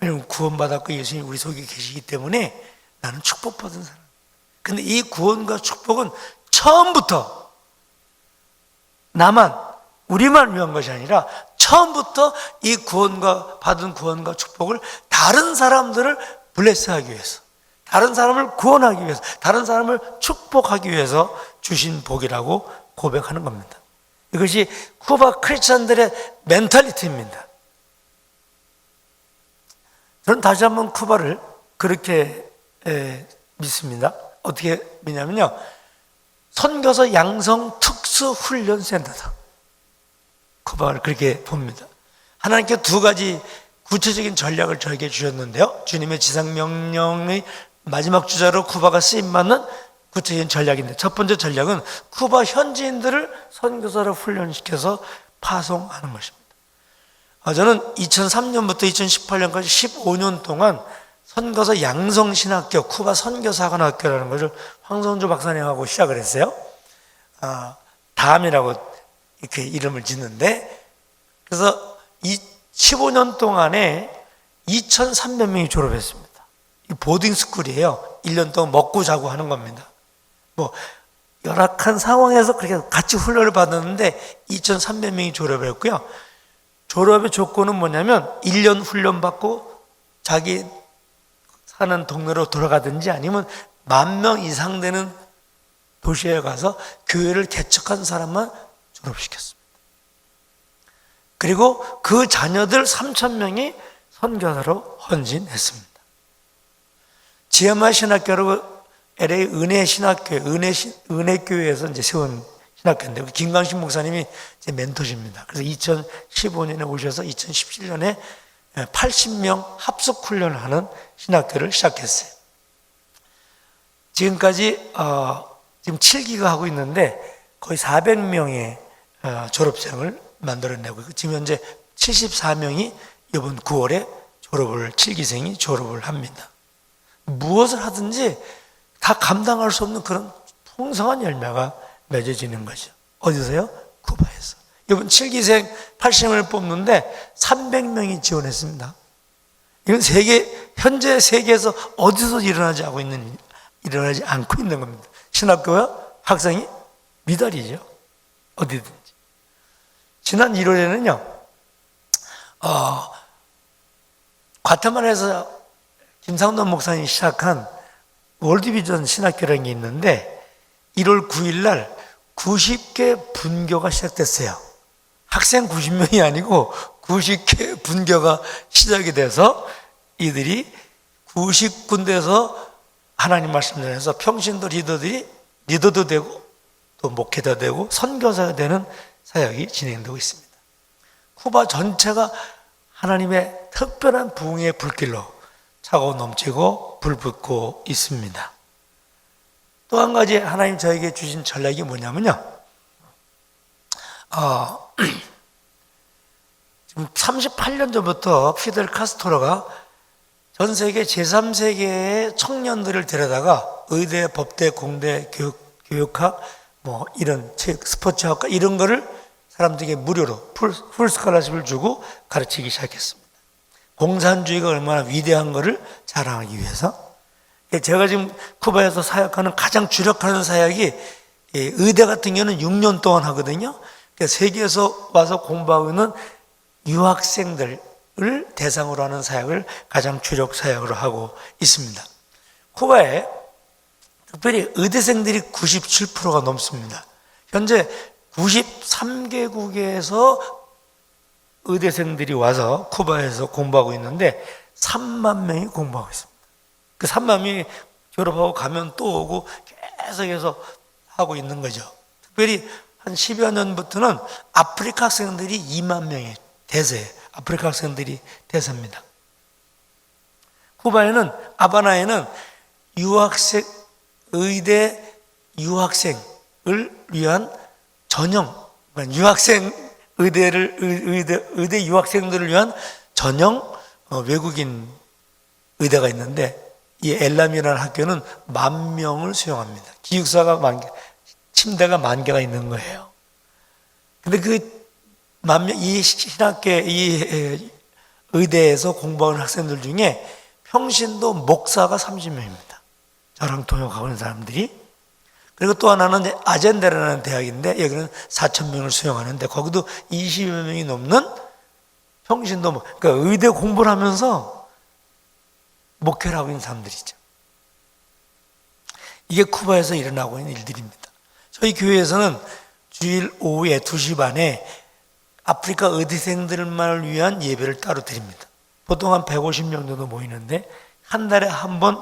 왜냐하면 구원받았고 예수님이 우리 속에 계시기 때문에 나는 축복받은 사람. 근데 이 구원과 축복은 처음부터 우리만 위한 것이 아니라 처음부터 이 받은 구원과 축복을 다른 사람들을 블레스하기 위해서, 다른 사람을 구원하기 위해서, 다른 사람을 축복하기 위해서 주신 복이라고 고백하는 겁니다. 이것이 쿠바 크리스천들의 멘탈리티입니다. 저는 다시 한번 쿠바를 그렇게 믿습니다. 어떻게 믿냐면요, 선교사 양성 특수훈련센터다. 쿠바를 그렇게 봅니다. 하나님께 2가지 구체적인 전략을 저에게 주셨는데요, 주님의 지상명령의 마지막 주자로 쿠바가 쓰임받는 구체적인 전략인데, 첫 번째 전략은 쿠바 현지인들을 선교사로 훈련시켜서 파송하는 것입니다. 저는 2003년부터 2018년까지 15년 동안 선교사 양성신학교, 쿠바 선교사관학교라는 것을 황선주 박사님하고 시작을 했어요. 담이라고 이렇게 이름을 짓는데, 그래서 15년 동안에 2,300명이 졸업했습니다. 보딩스쿨이에요. 1년 동안 먹고 자고 하는 겁니다. 뭐 열악한 상황에서 그렇게 같이 훈련을 받았는데 2,300명이 졸업을 했고요. 졸업의 조건은 뭐냐면 1년 훈련 받고 자기 사는 동네로 돌아가든지, 아니면 10,000명 이상 되는 도시에 가서 교회를 개척한 사람만 졸업시켰습니다. 그리고 그 자녀들 3,000명이 선교사로 헌신했습니다. 지혜마 신학교로 LA 은혜 신학교, 은혜교회에서 이제 세운 신학교인데, 김광식 목사님이 제 멘토십니다. 그래서 2015년에 오셔서 2017년에 80명 합숙 훈련을 하는 신학교를 시작했어요. 지금까지 지금 7기가 하고 있는데 거의 400명의 졸업생을 만들어내고, 지금 현재 74명이 이번 9월에 7기생이 졸업을 합니다. 무엇을 하든지 다 감당할 수 없는 그런 풍성한 열매가 맺어지는 거죠. 어디서요? 쿠바에서. 이번 7기생 80명을 뽑는데 300명이 지원했습니다. 이건 현재 세계에서 어디서 일어나지 않고 있는 겁니다. 신학교와 학생이 미달이죠. 어디든지. 지난 1월에는요, 과테말라에서 김상돈 목사님이 시작한 월드비전 신학교라는 게 있는데 1월 9일 날 90개 분교가 시작됐어요. 학생 90명이 아니고 90개 분교가 시작이 돼서 이들이 90군데에서 하나님 말씀 전해서 평신도 리더도 되고 또 목회자 되고 선교사가 되는 사역이 진행되고 있습니다. 쿠바 전체가 하나님의 특별한 부흥의 불길로 차고 넘치고 불붙고 있습니다. 또 한 가지 하나님 저에게 주신 전략이 뭐냐면요, 지금 38년 전부터 피델 카스트로가 전 세계 제3세계의 청년들을 데려다가 의대, 법대, 공대, 교육학, 뭐 이런 스포츠학과 이런 거를 사람들에게 무료로 풀 스칼라십을 주고 가르치기 시작했습니다. 공산주의가 얼마나 위대한 것을 자랑하기 위해서. 제가 지금 쿠바에서 사역하는 가장 주력하는 사역이 의대 같은 경우는 6년 동안 하거든요. 그러니까 세계에서 와서 공부하고 있는 유학생들을 대상으로 하는 사역을 가장 주력 사역으로 하고 있습니다. 쿠바에 특별히 의대생들이 97%가 넘습니다. 현재 93개국에서 의대생들이 와서 쿠바에서 공부하고 있는데 3만 명이 공부하고 있습니다. 그 3만 명이 졸업하고 가면 또 오고 계속해서 하고 있는 거죠. 특별히 한 10여 년부터는 아프리카 학생들이 2만 명의 대세예요. 아프리카 학생들이 대세입니다. 쿠바에는 아바나에는 유학생 의대 유학생을 위한 전형 유학생 의대 유학생들을 위한 전형 외국인 의대가 있는데 이 엘람이라는 학교는 10,000명을 수용합니다. 기숙사가 10,000개, 침대가 10,000개가 있는 거예요. 근데 그 10,000명, 이 신학교, 이 의대에서 공부하는 학생들 중에 평신도 목사가 30명입니다. 저랑 통역하고 있는 사람들이. 그리고 또 하나는 아젠데라는 대학인데 여기는 4,000명을 수용하는데 거기도 20여 명이 넘는 평신도, 그러니까 의대 공부를 하면서 목회를 하고 있는 사람들이죠. 이게 쿠바에서 일어나고 있는 일들입니다. 저희 교회에서는 주일 오후에 2시 반에 아프리카 의대생들만을 위한 예배를 따로 드립니다. 보통 한 150명 정도 모이는데 한 달에 한 번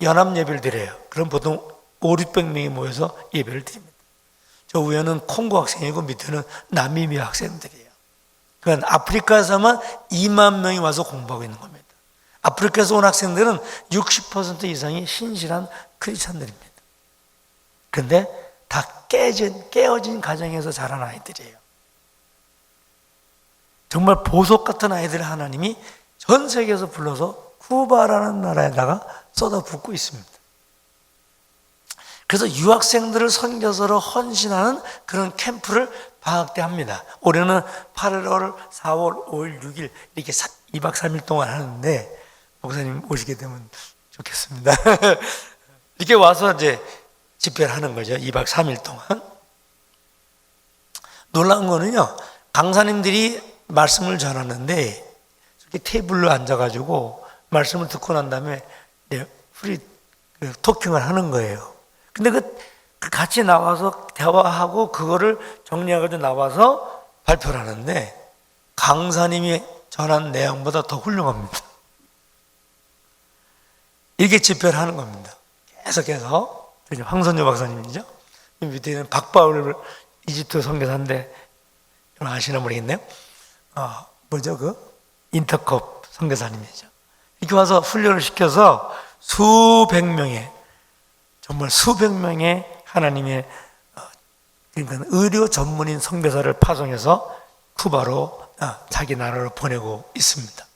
연합 예배를 드려요. 그럼 보통 500~600명이 모여서 예배를 드립니다. 저 위에는 콩고 학생이고 밑에는 나미비아 학생들이에요. 그러니까 아프리카에서만 2만 명이 와서 공부하고 있는 겁니다. 아프리카에서 온 학생들은 60% 이상이 신실한 크리스찬들입니다. 그런데 다 깨어진 가정에서 자란 아이들이에요. 정말 보석 같은 아이들을 하나님이 전 세계에서 불러서 쿠바라는 나라에다가 쏟아붓고 있습니다. 그래서 유학생들을 선교사로 헌신하는 그런 캠프를 방학 때 합니다. 올해는 8월, 4월, 5일, 6일 이렇게 2박 3일 동안 하는데 목사님 오시게 되면 좋겠습니다. 이렇게 와서 이제 집회를 하는 거죠. 2박 3일 동안. 놀라운 거는요, 강사님들이 말씀을 전하는데 이렇게 테이블로 앉아가지고 말씀을 듣고 난 다음에 프리 토킹을 하는 거예요. 근데 그 같이 나와서 대화하고 그거를 정리해가지고 나와서 발표를 하는데 강사님이 전한 내용보다 더 훌륭합니다. 이렇게 집회를 하는 겁니다. 계속해서. 황선효 박사님이죠. 밑에는 박바울 이집트 선교사인데 아시나 모르겠네요. 인터컵 선교사님이죠. 이렇게 와서 훈련을 시켜서 수백 명의 하나님의 그러니까 의료 전문인 선교사를 파송해서 쿠바로 자기 나라로 보내고 있습니다.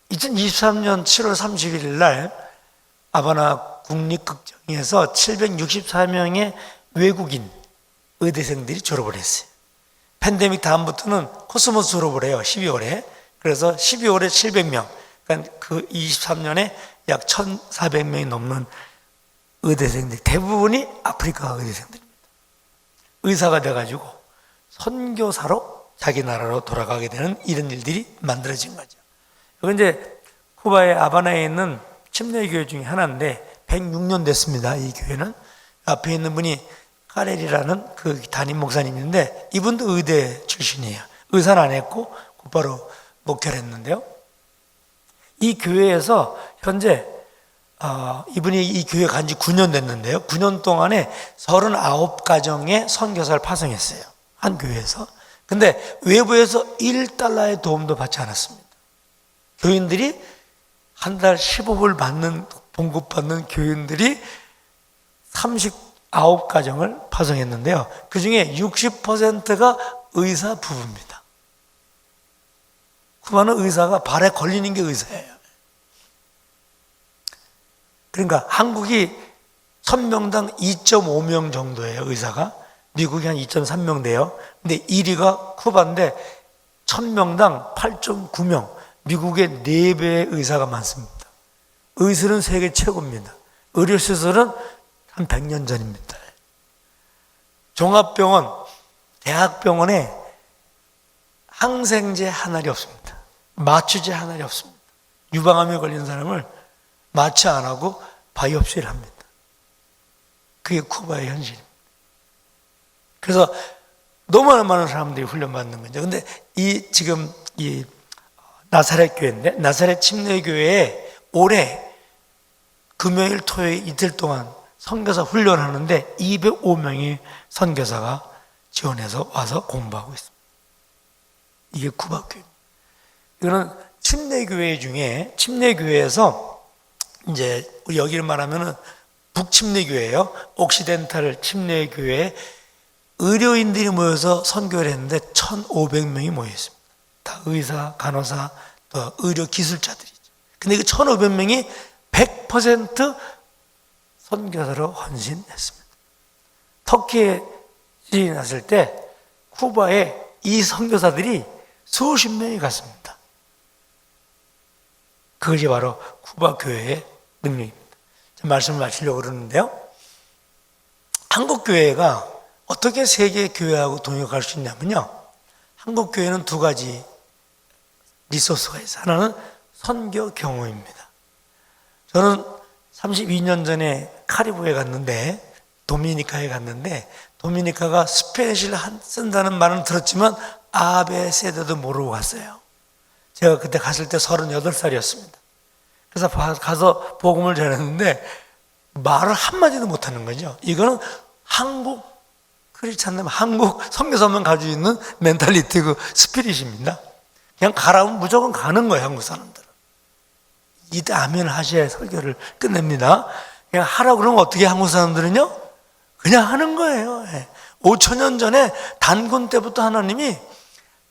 2023년 7월 31일 날 아바나 국립극장에서 764명의 외국인 의대생들이 졸업을 했어요. 팬데믹 다음부터는 코스모스 졸업을 해요. 12월에. 그래서 12월에 700명, 그러니까 그 23년에 약 1,400명이 넘는 의대생들, 대부분이 아프리카 의대생들입니다. 의사가 돼가지고 선교사로 자기 나라로 돌아가게 되는 이런 일들이 만들어진 거죠. 이건 이제 쿠바의 아바나에 있는 침례교회 중에 하나인데 106년 됐습니다. 이 교회는. 앞에 있는 분이 카렐이라는 그 담임 목사님인데 이분도 의대 출신이에요. 의사는 안 했고 곧바로 목회를 했는데요. 이 교회에서 현재 이분이 이 교회 간 지 9년 됐는데요. 9년 동안에 39가정의 선교사를 파송했어요. 한 교회에서. 근데 외부에서 1달러의 도움도 받지 않았습니다. 교인들이 한 달 15불 봉급받는 교인들이 39가정을 파송했는데요. 그 중에 60%가 의사 부부입니다. 쿠바는 의사가 발에 걸리는 게 의사예요. 그러니까 한국이 1000명당 2.5명 정도예요, 의사가. 미국이 한 2.3명 돼요. 근데 1위가 쿠바인데 1000명당 8.9명, 미국의 4배의 의사가 많습니다. 의술은 세계 최고입니다. 의료시설은 한 100년 전입니다. 종합병원, 대학병원에 항생제 한 알이 없습니다. 마취제 한 알이 없습니다. 유방암에 걸린 사람을 마취 안 하고 바이옵시를 합니다. 그게 쿠바의 현실입니다. 그래서 너무나 많은 사람들이 훈련받는 거죠. 근데 지금 나사렛 교회인데, 나사렛 침례교회에 올해 금요일, 토요일 이틀 동안 선교사 훈련하는데 205명의 선교사가 지원해서 와서 공부하고 있습니다. 이게 쿠바 교회입니다. 이거는 침례교회 중에, 침례교회에서 이제 우리 여기를 말하면은 북침례교회예요. 옥시덴탈 침례교회에 의료인들이 모여서 선교를 했는데 1,500명이 모여 있습니다. 다 의사, 간호사, 또 의료 기술자들이죠. 근데 그 1,500명이 100% 선교사로 헌신했습니다. 터키에 지진이 났을 때 쿠바에 이 선교사들이 수십 명이 갔습니다. 그것이 바로 쿠바 교회의 능력입니다. 말씀을 마치려고 그러는데요. 한국 교회가 어떻게 세계 교회하고 동역할 수 있냐면요. 한국 교회는 두 가지 리소스가 있어요. 하나는 선교 경험입니다. 저는 32년 전에 카리브에 갔는데, 도미니카에 갔는데, 도미니카가 스페니쉬를 쓴다는 말은 들었지만 아베 세대도 모르고 갔어요. 제가 그때 갔을 때 38살이었습니다. 그래서 가서 복음을 전했는데 말을 한마디도 못하는 거죠. 이거는 한국 크리스찬들, 한국 선교사만 가지고 있는 멘탈리티, 그 스피릿입니다. 그냥 가라면 무조건 가는 거예요, 한국 사람들은. 이때 아멘 하셔야 설교를 끝냅니다. 그냥 하라고 그러면 어떻게 한국 사람들은요? 그냥 하는 거예요. 5,000년 전에 단군 때부터 하나님이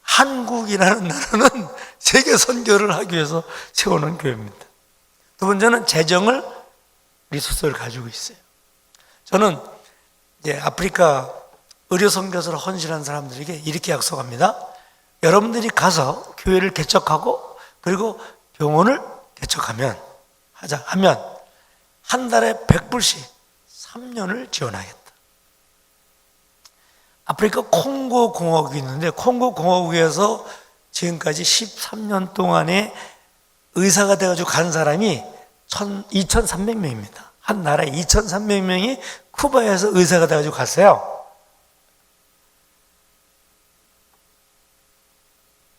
한국이라는 나라는 세계 선교를 하기 위해서 세우는 교회입니다. 두 번째는 재정을 리소스를 가지고 있어요. 저는 이제 아프리카 의료 선교사로 헌신한 사람들에게 이렇게 약속합니다. 여러분들이 가서 교회를 개척하고 그리고 병원을 개척하면 한 달에 100불씩 3년을 지원하겠다. 아프리카 콩고 공화국이 있는데, 콩고 공화국에서 지금까지 13년 동안에 의사가 돼가지고 간 사람이 2,300명입니다. 한 나라에 2,300명이 쿠바에서 의사가 돼가지고 갔어요.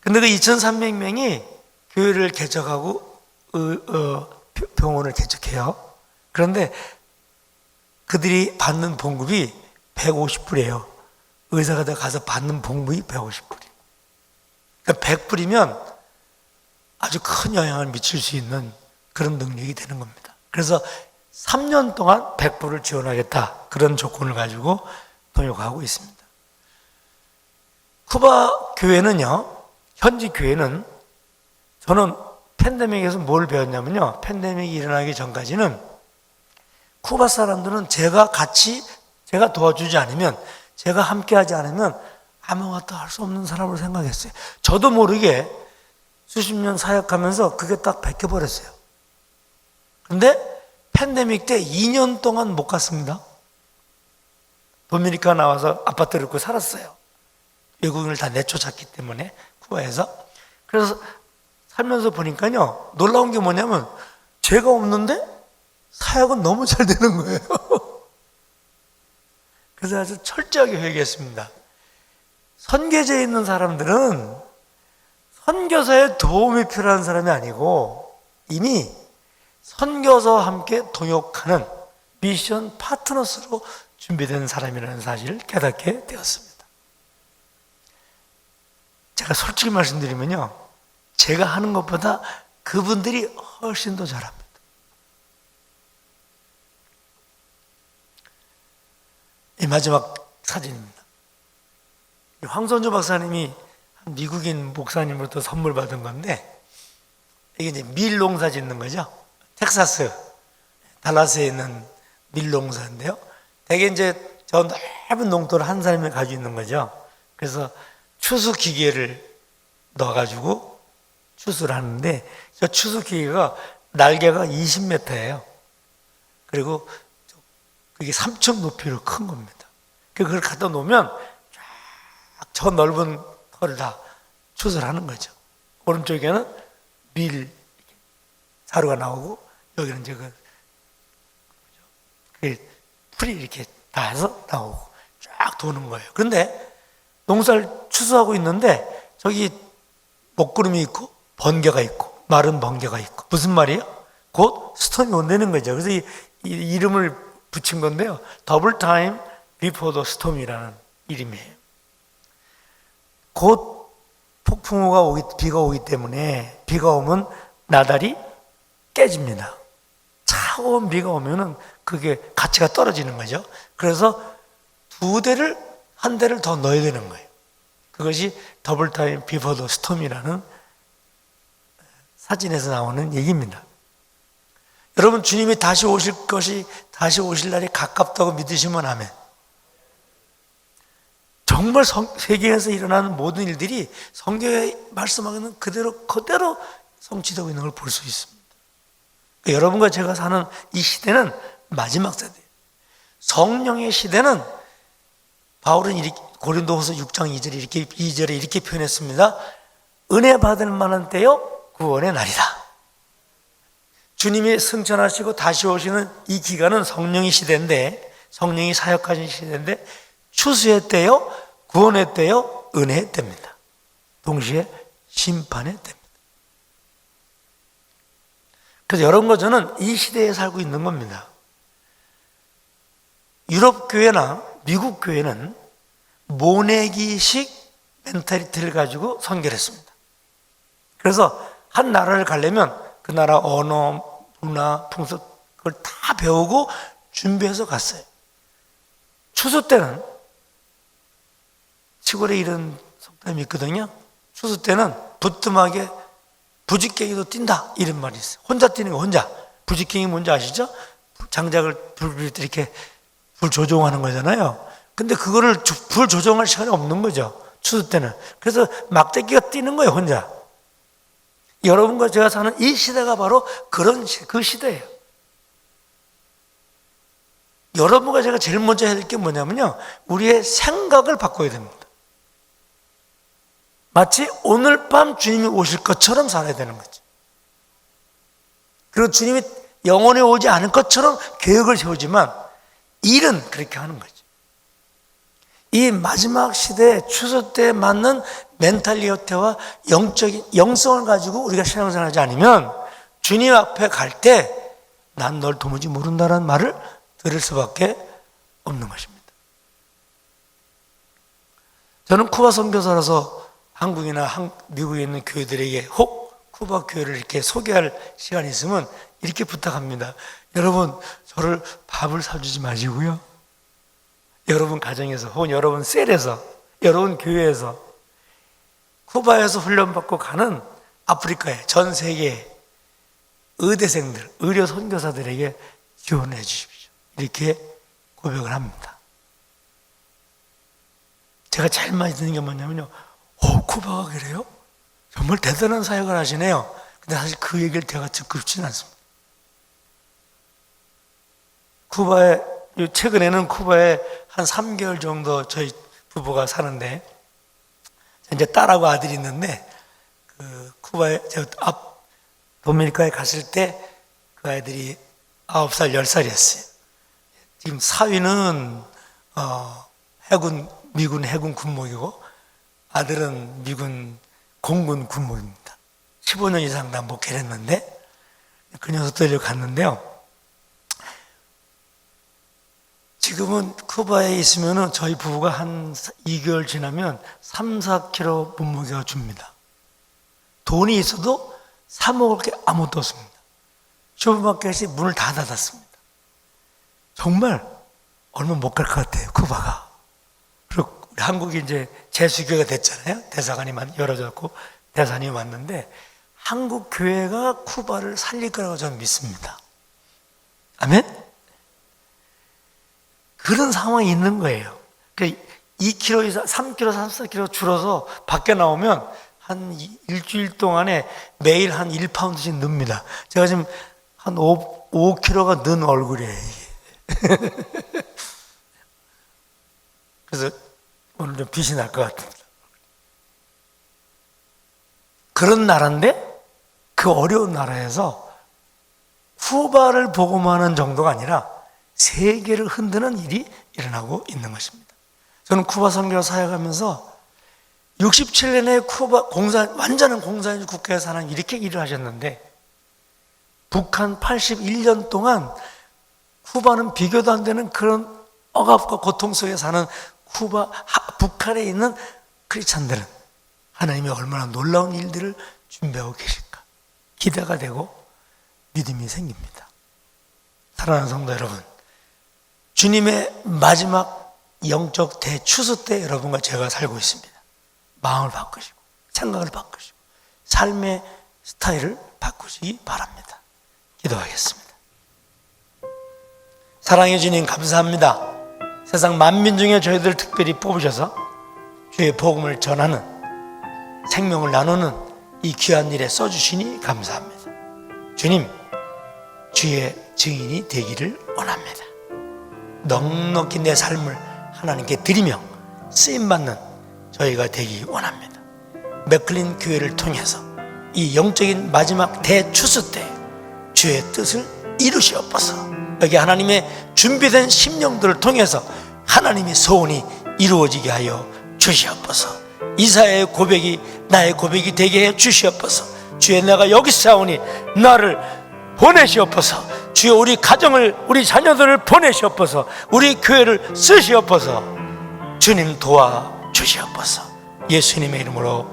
근데 그 2,300명이 교회를 개척하고 병원을 개척해요. 그런데 그들이 받는 봉급이 150불이에요. 의사가 돼 가서 받는 봉급이 150불이에요. 그러니까 100불이면 아주 큰 영향을 미칠 수 있는 그런 능력이 되는 겁니다. 그래서 3년 동안 100불을 지원하겠다, 그런 조건을 가지고 동역하고 있습니다. 쿠바 교회는요, 현지 교회는, 저는 팬데믹에서 뭘 배웠냐면요, 팬데믹이 일어나기 전까지는 쿠바 사람들은 제가 도와주지 않으면, 제가 함께 하지 않으면 아무것도 할 수 없는 사람으로 생각했어요. 저도 모르게 수십 년 사역하면서 그게 딱 베껴버렸어요. 근데 팬데믹 때 2년 동안 못 갔습니다. 도미니카 나와서 아파트를 입고 살았어요. 외국인을 다 내쫓았기 때문에, 쿠바에서. 그래서 살면서 보니까요, 놀라운 게 뭐냐면 죄가 없는데 사역은 너무 잘 되는 거예요. 그래서 아주 철저하게 회개했습니다. 선교제에 있는 사람들은 선교사의 도움이 필요한 사람이 아니고 이미 선교사와 함께 동역하는 미션 파트너스로 준비된 사람이라는 사실을 깨닫게 되었습니다. 제가 솔직히 말씀드리면요, 제가 하는 것보다 그분들이 훨씬 더 잘합니다. 이 마지막 사진입니다. 황선주 박사님이 미국인 목사님으로부터 선물 받은 건데, 이게 이제 밀 농사 짓는 거죠. 텍사스 달라스에 있는 밀 농사인데요. 대개 이제 저 넓은 농토를 한 사람이 가지고 있는 거죠. 그래서 추수 기계를 넣어가지고 추수를 하는데, 저 추수기계가 날개가 20m예요. 그리고 그게 3층 높이로 큰 겁니다. 그걸 갖다 놓으면 쫙 저 넓은 털을 다 추수를 하는 거죠. 오른쪽에는 밀 자루가 나오고, 여기는 이제 그 풀이 이렇게 다 해서 나오고 쫙 도는 거예요. 그런데 농사를 추수하고 있는데 저기 먹구름이 있고 번개가 있고 마른 번개가 있고, 무슨 말이에요? 곧 스톰이 온다는 거죠. 그래서 이 이름을 붙인 건데요, 더블 타임 비포 더 스톰이라는 이름이에요. 곧 폭풍우가 비가 오기 때문에, 비가 오면 나달이 깨집니다. 차가운 비가 오면은 그게 가치가 떨어지는 거죠. 그래서 한 대를 더 넣어야 되는 거예요. 그것이 더블 타임 비포 더 스톰이라는 사진에서 나오는 얘기입니다. 여러분, 주님이 다시 오실 날이 가깝다고 믿으시면 아멘. 정말 세계에서 일어나는 모든 일들이 성경에 말씀하는 그대로 성취되고 있는 걸 볼 수 있습니다. 여러분과 제가 사는 이 시대는 마지막 세대예요. 성령의 시대는, 바울은 고린도후서 6장 2절에 이렇게 표현했습니다. 은혜 받을 만한 때요, 구원의 날이다. 주님이 승천하시고 다시 오시는 이 기간은 성령의 시대인데, 성령이 사역하신 시대인데, 추수의 때요, 구원의 때요, 은혜의 때입니다. 동시에 심판의 때입니다. 그래서 여러분과 저는 이 시대에 살고 있는 겁니다. 유럽 교회나 미국 교회는 모내기식 멘탈리티를 가지고 선교를 했습니다. 그래서 한 나라를 가려면 그 나라 언어, 문화, 풍습, 그걸 다 배우고 준비해서 갔어요. 추수 때는, 시골에 이런 속담이 있거든요. 추수 때는 부뚜막에 부지깽이도 뛴다, 이런 말이 있어요. 혼자 뛰는 거, 혼자. 부지깽이 뭔지 아시죠? 장작을 불 이렇게 불 조종하는 거잖아요. 근데 그거를 불 조종할 시간이 없는 거죠, 추수 때는. 그래서 막대기가 뛰는 거예요, 혼자. 여러분과 제가 사는 이 시대가 바로 그 시대예요. 여러분과 제가 제일 먼저 해야 될 게 뭐냐면요, 우리의 생각을 바꿔야 됩니다. 마치 오늘 밤 주님이 오실 것처럼 살아야 되는 거죠. 그리고 주님이 영원히 오지 않을 것처럼 계획을 세우지만 일은 그렇게 하는 거죠. 이 마지막 시대에 추수 때 맞는 멘탈리티와 영성을 가지고 우리가 신앙생활하지 않으면 주님 앞에 갈 때 난 널 도무지 모른다는 말을 들을 수밖에 없는 것입니다. 저는 쿠바 선교사라서 한국이나 미국에 있는 교회들에게 혹 쿠바 교회를 이렇게 소개할 시간이 있으면 이렇게 부탁합니다. 여러분, 저를 밥을 사주지 마시고요, 여러분 가정에서 혹은 여러분 셀에서, 여러분 교회에서, 쿠바에서 훈련받고 가는 아프리카의 전 세계 의대생들, 의료 선교사들에게 지원해 주십시오. 이렇게 고백을 합니다. 제가 제일 많이 듣는 게 뭐냐면요, 쿠바가 그래요? 정말 대단한 사역을 하시네요. 근데 사실 그 얘기를 제가 듣고 싶지는 않습니다. 최근에는 쿠바에 한 3개월 정도 저희 부부가 사는데, 이제 딸하고 아들이 있는데, 쿠바에, 도미니카에 갔을 때 그 아이들이 9살, 10살이었어요. 지금 사위는 미군 해군 군목이고, 아들은 미군 공군 군목입니다. 15년 이상 다 목회를 했는데, 그 녀석들이 갔는데요, 지금은 쿠바에 있으면 저희 부부가 한 2개월 지나면 3, 4kg 몸무게가 줍니다. 돈이 있어도 사 먹을 게 아무것도 없습니다. 슈퍼마켓이 문을 다 닫았습니다. 정말 얼마 못 갈 것 같아요, 쿠바가. 그리고 한국이 이제 재수교가 됐잖아요. 대사관이 열어졌고 대사관이 왔는데, 한국 교회가 쿠바를 살릴 거라고 저는 믿습니다. 아멘? 그런 상황이 있는 거예요. 2kg 이상, 3kg, 3, 4kg 줄어서 밖에 나오면 한 한 일주일 동안에 매일 한 1파운드씩 늡니다. 제가 지금 한 5kg가 는 얼굴이에요. 이게. 그래서 오늘 좀 빛이 날 것 같습니다. 그런 나라인데 그 어려운 나라에서 쿠바를 보고만 하는 정도가 아니라 세계를 흔드는 일이 일어나고 있는 것입니다. 저는 쿠바 선교 사역하면서 67년에 쿠바 완전한 공산주의 국가에서 하나님 이렇게 일을 하셨는데, 북한 81년 동안 쿠바는 비교도 안 되는 그런 억압과 고통 속에 사는 북한에 있는 크리스찬들은 하나님이 얼마나 놀라운 일들을 준비하고 계실까 기대가 되고 믿음이 생깁니다. 사랑하는 성도 여러분, 주님의 마지막 영적 대추수 때 여러분과 제가 살고 있습니다. 마음을 바꾸시고 생각을 바꾸시고 삶의 스타일을 바꾸시기 바랍니다. 기도하겠습니다. 사랑해 주님 감사합니다. 세상 만민 중에 저희들 특별히 뽑으셔서 주의 복음을 전하는, 생명을 나누는 이 귀한 일에 써주시니 감사합니다. 주님, 주의 증인이 되기를 원합니다. 넉넉히 내 삶을 하나님께 드리며 쓰임받는 저희가 되기 원합니다. 맥클린 교회를 통해서 이 영적인 마지막 대추수 때 주의 뜻을 이루시옵소서. 여기 하나님의 준비된 심령들을 통해서 하나님의 소원이 이루어지게 하여 주시옵소서. 이사야의 고백이 나의 고백이 되게 해 주시옵소서. 주의 내가 여기 싸우니 나를 보내시옵소서. 주여 우리 가정을, 우리 자녀들을 보내시옵소서. 우리 교회를 쓰시옵소서. 주님 도와주시옵소서. 예수님의 이름으로